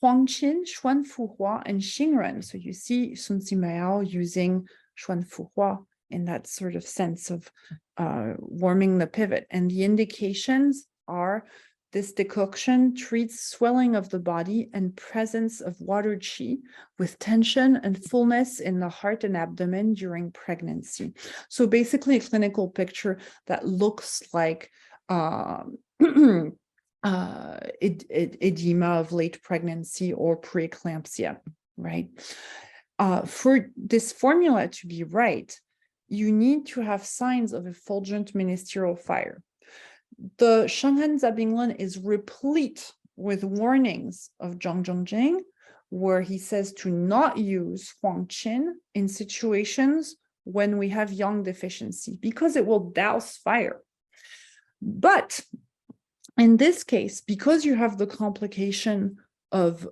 Huangqin, Xuan Fu Hua, and Xingren. So you see Sun Simiao using Xuan Fu Hua in that sort of sense of warming the pivot. And the indications are this decoction treats swelling of the body and presence of water qi with tension and fullness in the heart and abdomen during pregnancy. So basically a clinical picture that looks like edema of late pregnancy or preeclampsia, right? For this formula to be right, you need to have signs of effulgent ministerial fire. The Shenghen Zabinglan is replete with warnings of Zhong Zhongjing, where he says to not use Huangqin in situations when we have yang deficiency, because it will douse fire. But in this case, because you have the complication of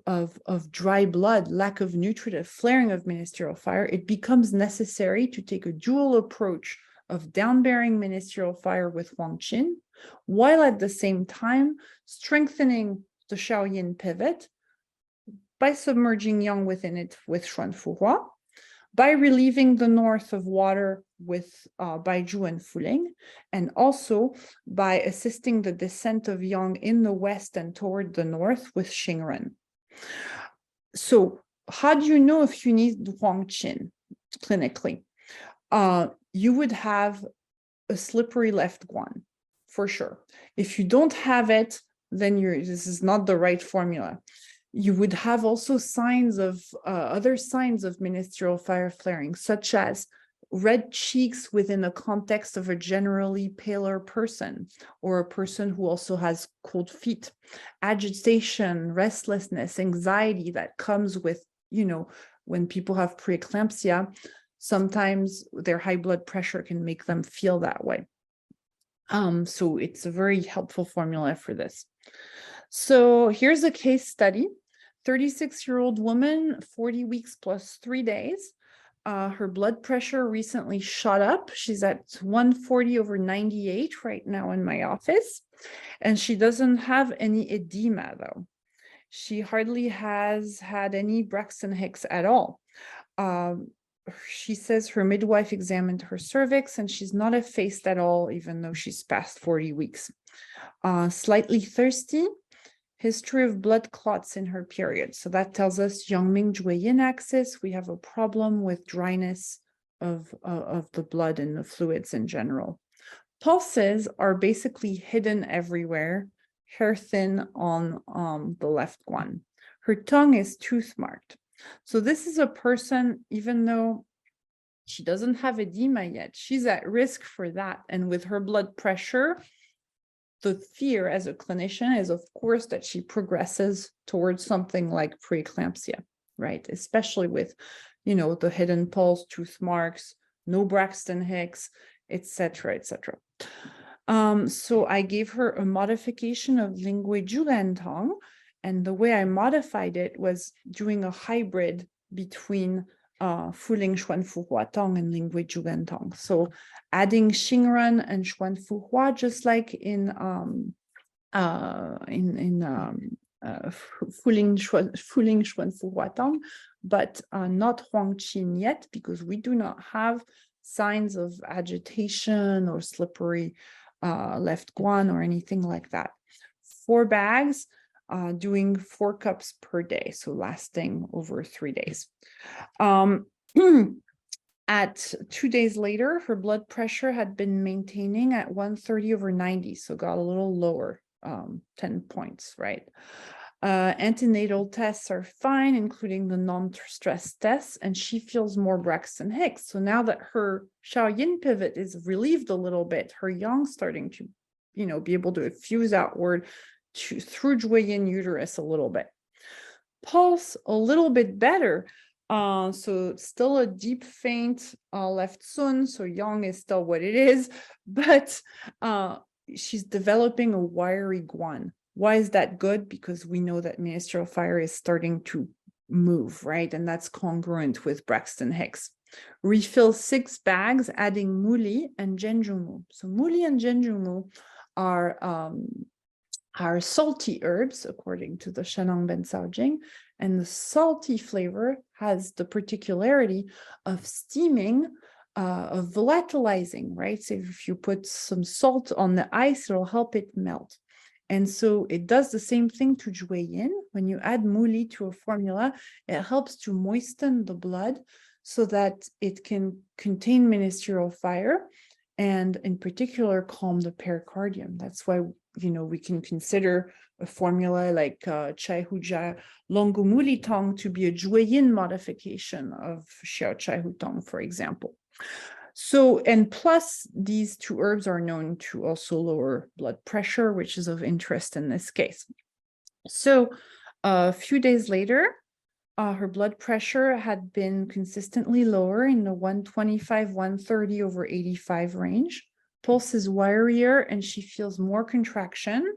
dry blood, lack of nutritive, flaring of ministerial fire, it becomes necessary to take a dual approach of downbearing ministerial fire with Huangqin, while at the same time strengthening the Shaoyin pivot by submerging yang within it with Xuan Fu Hua, by relieving the north of water with Baiju and Fuling, and also by assisting the descent of yang in the west and toward the north with Xingren. So how do you know if you need Huangqin clinically? You would have a slippery left guan, for sure. If you don't have it, then this is not the right formula. You would have also signs of other signs of ministerial fire flaring, such as red cheeks within the context of a generally paler person, or a person who also has cold feet, agitation, restlessness, anxiety that comes with, when people have preeclampsia. Sometimes their high blood pressure can make them feel that way. So it's a very helpful formula for this. So here's a case study. 36-year-old woman, 40 weeks plus 3 days. Her blood pressure recently shot up. She's at 140/98 right now in my office. And she doesn't have any edema, though. She hardly has had any Braxton Hicks at all. She says her midwife examined her cervix and she's not effaced at all, even though she's past 40 weeks. Slightly thirsty, history of blood clots in her period. So that tells us Yangming Zhuiyin axis. We have a problem with dryness of the blood and the fluids in general. Pulses are basically hidden everywhere, hair thin on the left guan. Her tongue is tooth marked. So this is a person, even though she doesn't have edema yet, she's at risk for that. And with her blood pressure, the fear as a clinician is, of course, that she progresses towards something like preeclampsia, right? Especially with, the hidden pulse, tooth marks, no Braxton Hicks, etc., etc. So I gave her a modification of Lingui Julan Tang, and the way I modified it was doing a hybrid between Fuling Xuan Fu Hua Tong and Lingui Julan Tong. So adding Xingran and Xuan Fu Hua, just like in Fuling Xuan Fu Hua Tong, but not Huang Qin yet, because we do not have signs of agitation or slippery left guan or anything like that. 4 bags, doing 4 cups per day, so lasting over 3 days. At 2 days later, her blood pressure had been maintaining at 130/90, so got a little lower, 10 points, right? Antenatal tests are fine, including the non-stress tests, and she feels more Braxton Hicks. So now that her Yin pivot is relieved a little bit, her Yang starting to, be able to effuse outward through Yin uterus a little bit. Pulse a little bit better. So still a deep faint left sun, so Yang is still what it is, but she's developing a wiry guan. Why is that good? Because we know that ministerial fire is starting to move, right? And that's congruent with Braxton Hicks. Refill 6 bags, adding muli and genjumu. So muli and genjumu are salty herbs, according to the Shen Ben Sao Jing, and the salty flavor has the particularity of steaming, of volatilizing, right? So if you put some salt on the ice, it'll help it melt. And so it does the same thing to Yin. When you add muli to a formula, it helps to moisten the blood so that it can contain ministerial fire and in particular calm the pericardium. That's why we can consider a formula like Chai Huja Longu Muli Tong to be a Yin modification of Xiao Chai Hu Tong, for example. So, and plus these 2 herbs are known to also lower blood pressure, which is of interest in this case. So a few days later, her blood pressure had been consistently lower in the 125/130/85 range. Pulse is wirier and she feels more contraction.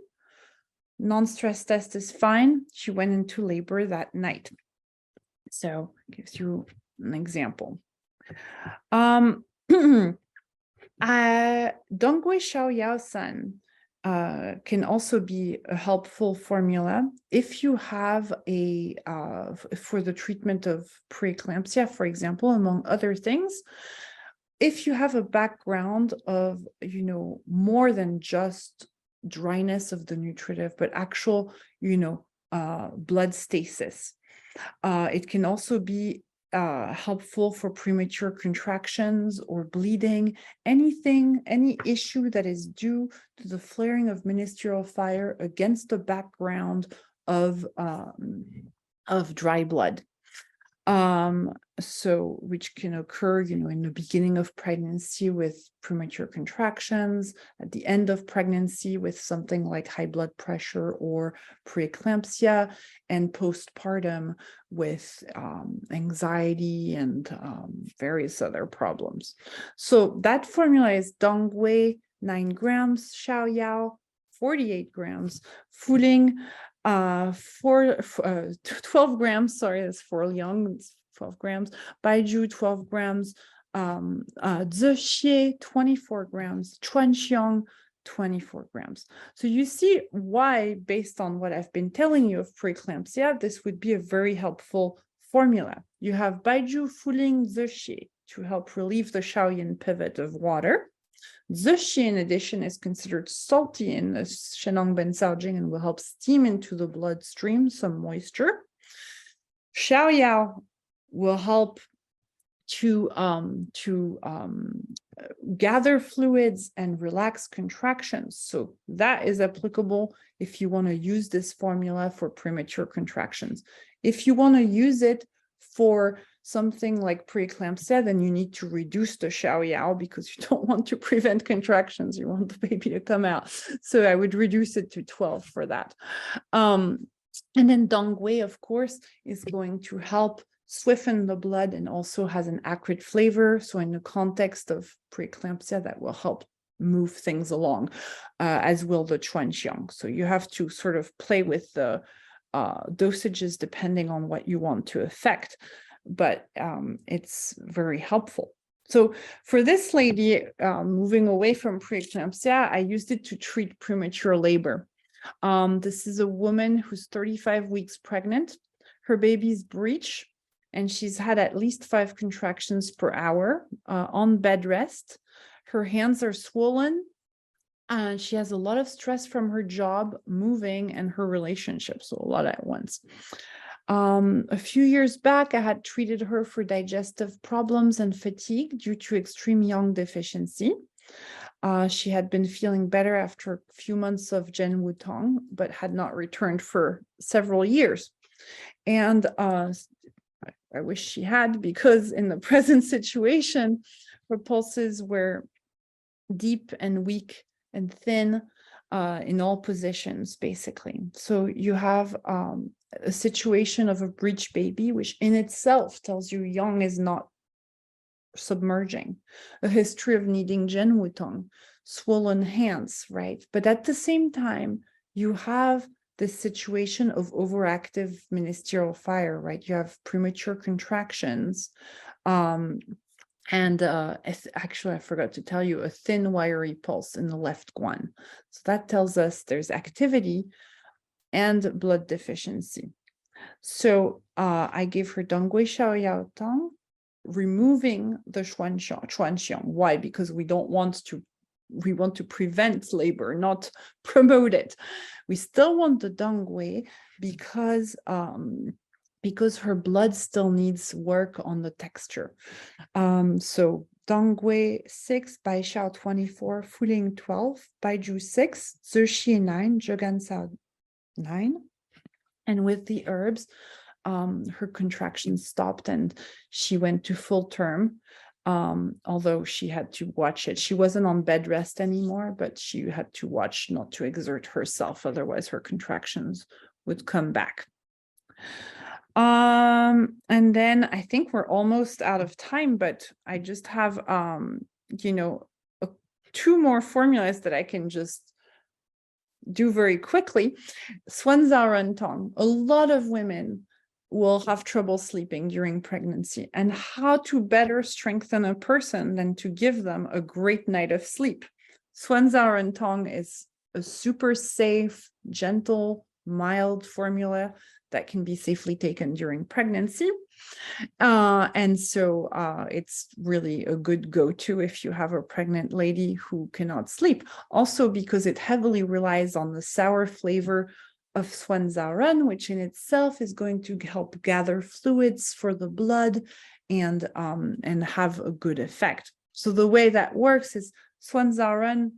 Non-stress test is fine. She went into labor that night. So gives you an example. Dongui Shao Yao San can also be a helpful formula if you have for the treatment of preeclampsia, for example, among other things. If you have a background of, more than just dryness of the nutritive, but actual, blood stasis, it can also be helpful for premature contractions or bleeding, any issue that is due to the flaring of ministerial fire against the background of dry blood. So which can occur, in the beginning of pregnancy with premature contractions, at the end of pregnancy with something like high blood pressure or preeclampsia, and postpartum with anxiety and various other problems. So that formula is Dongui 9 grams, Xiao Yao 48 grams, Fuling 12 grams, sorry, that's for young, it's 12 grams, Baiju 12 grams, Zexie 24 grams, Chuanxiang 24 grams. So you see why, based on what I've been telling you of preeclampsia, this would be a very helpful formula. You have Baiju, Fuling, Zexie to help relieve the Shaoyin pivot of water. Zexie, in addition, is considered salty in the Shen Ben Sao Jing and will help steam into the bloodstream some moisture. Xiao Yao will help to gather fluids and relax contractions. So that is applicable if you want to use this formula for premature contractions. If you want to use it for something like preeclampsia, then you need to reduce the Xiao Yao because you don't want to prevent contractions. You want the baby to come out. So I would reduce it to 12 for that. And then Dongui, of course, is going to help swiffen the blood and also has an acrid flavor. So in the context of preeclampsia, that will help move things along, as will the Chuanxiang. So you have to sort of play with the dosages depending on what you want to affect, but it's very helpful. So for this lady, moving away from preeclampsia, I used it to treat premature labor. This is a woman who's 35 weeks pregnant. Her baby's breech, and she's had at least 5 contractions per hour on bed rest. Her hands are swollen, and she has a lot of stress from her job, moving, and her relationship, so a lot at once. A few years back, I had treated her for digestive problems and fatigue due to extreme yang deficiency. She had been feeling better after a few months of Tang, but had not returned for several years. And I wish she had, because in the present situation, her pulses were deep and weak and thin in all positions, basically. So you have a situation of a breech baby, which in itself tells you yang is not submerging, a history of needing Tang, swollen hands, right? But at the same time, you have this situation of overactive ministerial fire, right? You have premature contractions, and actually, I forgot to tell you, a thin, wiry pulse in the left guan. So that tells us there's activity and blood deficiency. So I gave her Dongui Xiao Tang, removing the Chuanxiang. Why? Because we want to prevent labor, not promote it. We still want the Dongui because her blood still needs work on the texture. So Dongui 6, Baishao 24, Fuling 12, Baiju 6, Zerxi 9, Zhegansao 9. And with the herbs, her contractions stopped and she went to full term, although she had to watch it. She wasn't on bed rest anymore, but she had to watch not to exert herself, otherwise her contractions would come back. And then I think we're almost out of time, but I just have, 2 more formulas that I can just do very quickly. Xuanzao Tong. A lot of women will have trouble sleeping during pregnancy, and how to better strengthen a person than to give them a great night of sleep. Xuanzao Tong is a super safe, gentle, mild formula that can be safely taken during pregnancy. And so it's really a good go-to if you have a pregnant lady who cannot sleep. Also because it heavily relies on the sour flavor of Xuanzao, which in itself is going to help gather fluids for the blood and have a good effect. So the way that works is Xuanzao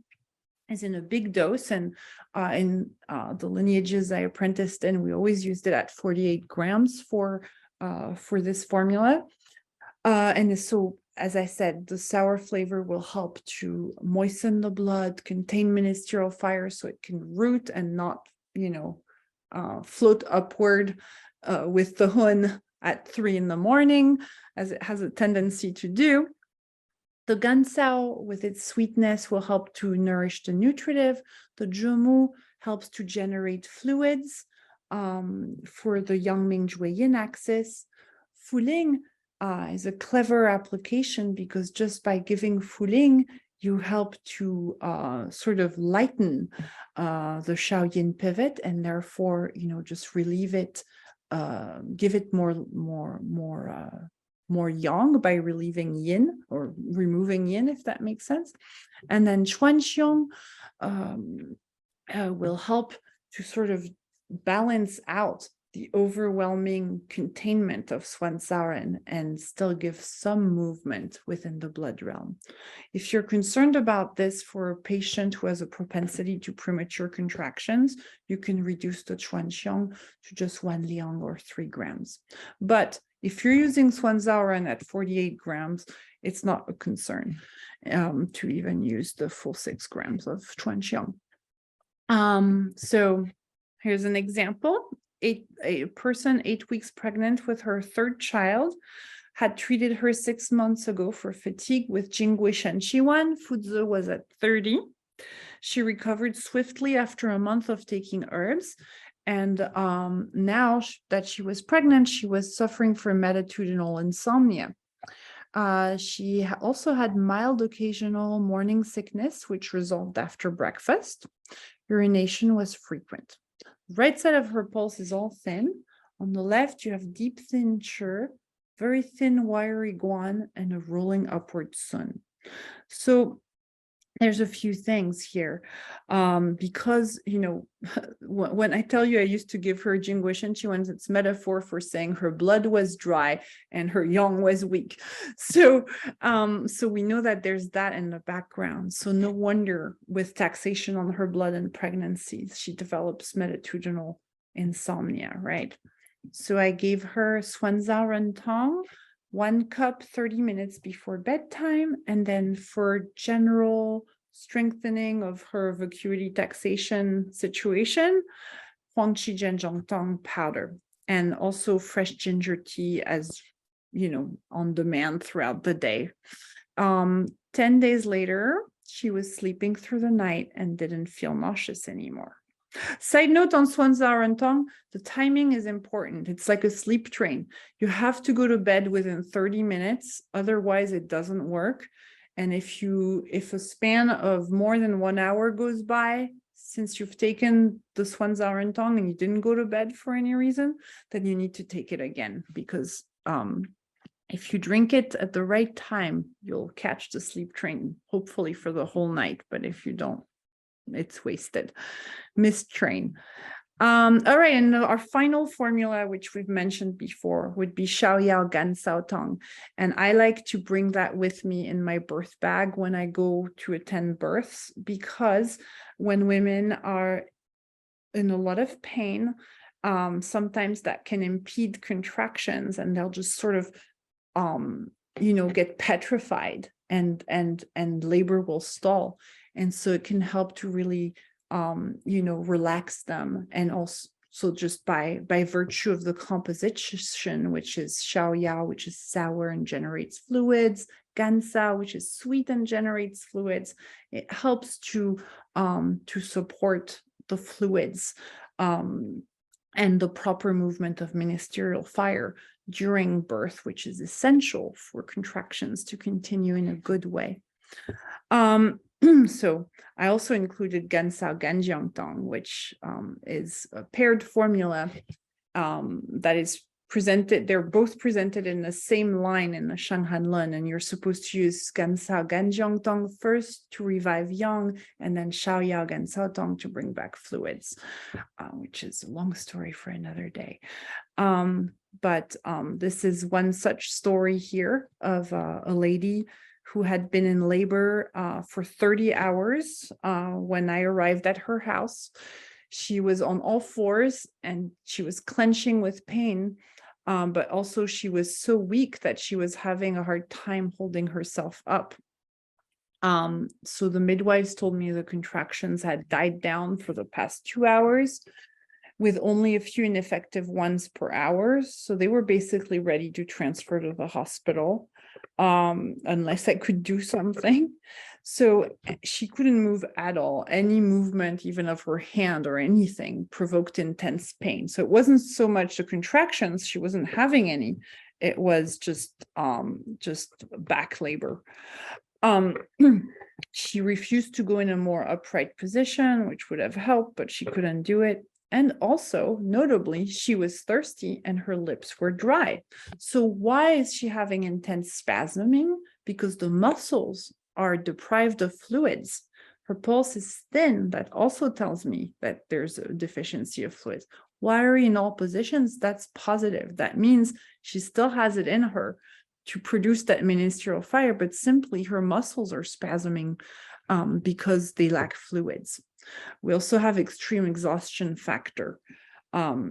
is in a big dose, and in the lineages I apprenticed in, we always used it at 48 grams for this formula. And so, as I said, the sour flavor will help to moisten the blood, contain ministerial fire so it can root and not, float upward with the Hun at 3 a.m, as it has a tendency to do. The gansao, with its sweetness, will help to nourish the nutritive. The zhemu helps to generate fluids for the yang ming zhui yin axis. Fuling is a clever application because just by giving fuling, you help to sort of lighten the Shao Yin pivot, and therefore, just relieve it, give it more yang by relieving yin or removing yin, if that makes sense. And then Chuanxiang will help to sort of balance out the overwhelming containment of Xuanzao and still give some movement within the blood realm. If you're concerned about this for a patient who has a propensity to premature contractions, you can reduce the Chuanxiang to just 1 liang or 3 grams. But if you're using Xuanzao at 48 grams, it's not a concern to even use the full 6 grams of Chuanxiang. So here's an example. A person 8 weeks pregnant with her 3rd child had treated her 6 months ago for fatigue with Jingui Shen Qiwan. Fuzi was at 30. She recovered swiftly after a month of taking herbs. And now that she was pregnant, she was suffering from metatudinal insomnia. She also had mild occasional morning sickness, which resolved after breakfast. Urination was frequent. Right side of her pulse is all thin. On the left, you have deep, thin Shi, very thin, wiry Guan, and a rolling upward Sun. So there's a few things here, because, you know, when I tell you I used to give her Jingui Shen Qiwan, it's metaphor for saying her blood was dry and her yang was weak. So, so we know that there's that in the background. So no wonder with taxation on her blood and pregnancies, she develops metatudinal insomnia, right? So I gave her Xuanzao Ren Tang, 1 cup 30 minutes before bedtime, and then for general strengthening of her vacuity taxation situation, Huang Jian Zhong Tang powder, and also fresh ginger tea as, you know, on demand throughout the day. 10 days later, she was sleeping through the night and didn't feel nauseous anymore. Side note on Xuanzao Ren Tang, the timing is important. It's like a sleep train. You have to go to bed within 30 minutes, otherwise it doesn't work. And if a span of more than 1 hour goes by since you've taken the Xuanzao Ren Tang and you didn't go to bed for any reason, then you need to take it again, because if you drink it at the right time, you'll catch the sleep train, hopefully for the whole night. But if you don't, it's wasted. Missed train. All right, and our final formula, which we've mentioned before, would be Xiaoyao Gansao Tang. And I like to bring that with me in my birth bag when I go to attend births, because when women are in a lot of pain, sometimes that can impede contractions, and they'll just sort of you know, get petrified, and labor will stall. And so it can help to really, you know, relax them. And also just by virtue of the composition, which is Xiaoyao, which is sour and generates fluids, Gansao, which is sweet and generates fluids, it helps to support the fluids and the proper movement of ministerial fire during birth, which is essential for contractions to continue in a good way. So I also included Gansao Ganjiang Tang, which is a paired formula that is presented. They're both presented in the same line in the Shanghan Lun, and you're supposed to use Gansao Ganjiang Tang first to revive yang, and then Xiaoyao Gansao Tang to bring back fluids, which is a long story for another day. But this is one such story here of a lady who had been in labor for 30 hours when I arrived at her house. She was on all fours and she was clenching with pain, but also she was so weak that she was having a hard time holding herself up. So the midwives told me the contractions had died down for the past 2 hours, with only a few ineffective ones per hour. So they were basically ready to transfer to the hospital, unless I could do something. So she couldn't move at all. Any movement, even of her hand or anything, provoked intense pain. So it wasn't so much the contractions, she wasn't having any. It was just back labor. She refused to go in a more upright position, which would have helped, but she couldn't do it. And also, notably, she was thirsty and her lips were dry. So why is she having intense spasming? Because the muscles are deprived of fluids. Her pulse is thin. That also tells me that there's a deficiency of fluids. Wiry in all positions, that's positive. That means she still has it in her to produce that ministerial fire, but simply her muscles are spasming because they lack fluids. We also have extreme exhaustion factor. So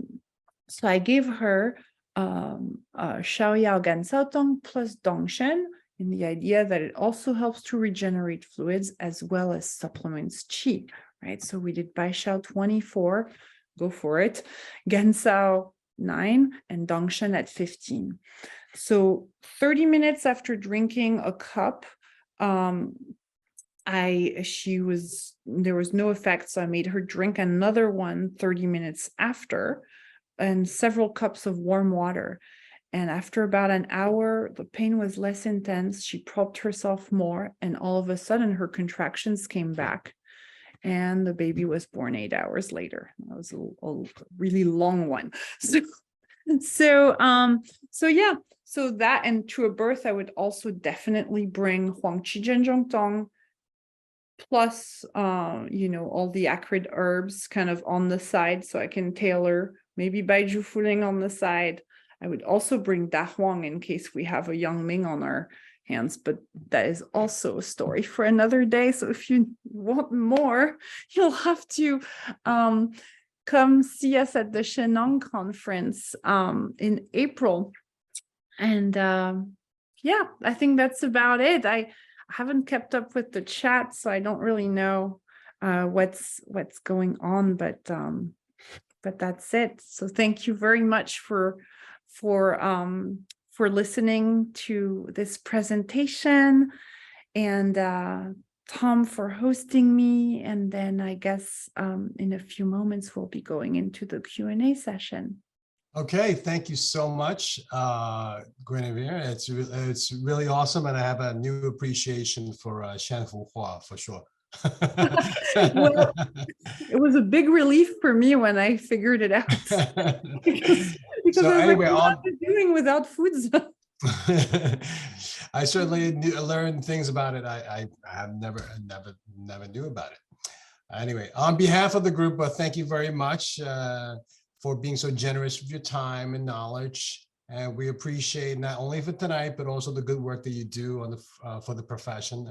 I gave her Xiaoyao Gansao Tang plus Dongshen, in the idea that it also helps to regenerate fluids as well as supplements qi, right? So we did Baishao 24, go for it, Gansao 9, and Dongshen at 15. So 30 minutes after drinking a cup, there was no effect. So I made her drink another one 30 minutes after, and several cups of warm water. And after about an hour, the pain was less intense. She propped herself more, and all of a sudden her contractions came back. And the baby was born 8 hours later. That was a really long one. So yeah. So that, and to a birth, I would also definitely bring Huang Jian Zhong Tong, plus all the acrid herbs kind of on the side, so I can tailor maybe Baiju Fuling on the side. I would also bring Da Huang in case we have a young Ming on our hands, but that is also a story for another day. So if you want more, you'll have to come see us at the Shen conference in April. And yeah, I think that's about it. I haven't kept up with the chat, so I don't really know what's going on, but that's it. So thank you very much for listening to this presentation, and Tom for hosting me. And then I guess in a few moments we'll be going into the Q&A session. Okay, thank you so much, Guinevere. It's really awesome, and I have a new appreciation for Shen Hua for sure. Well, it was a big relief for me when I figured it out. because So I was anyway, like, what am I doing without food? I certainly learned things about it. I have never knew about it. Anyway, on behalf of the group, thank you very much for being so generous with your time and knowledge. And we appreciate not only for tonight, but also the good work that you do on the for the profession.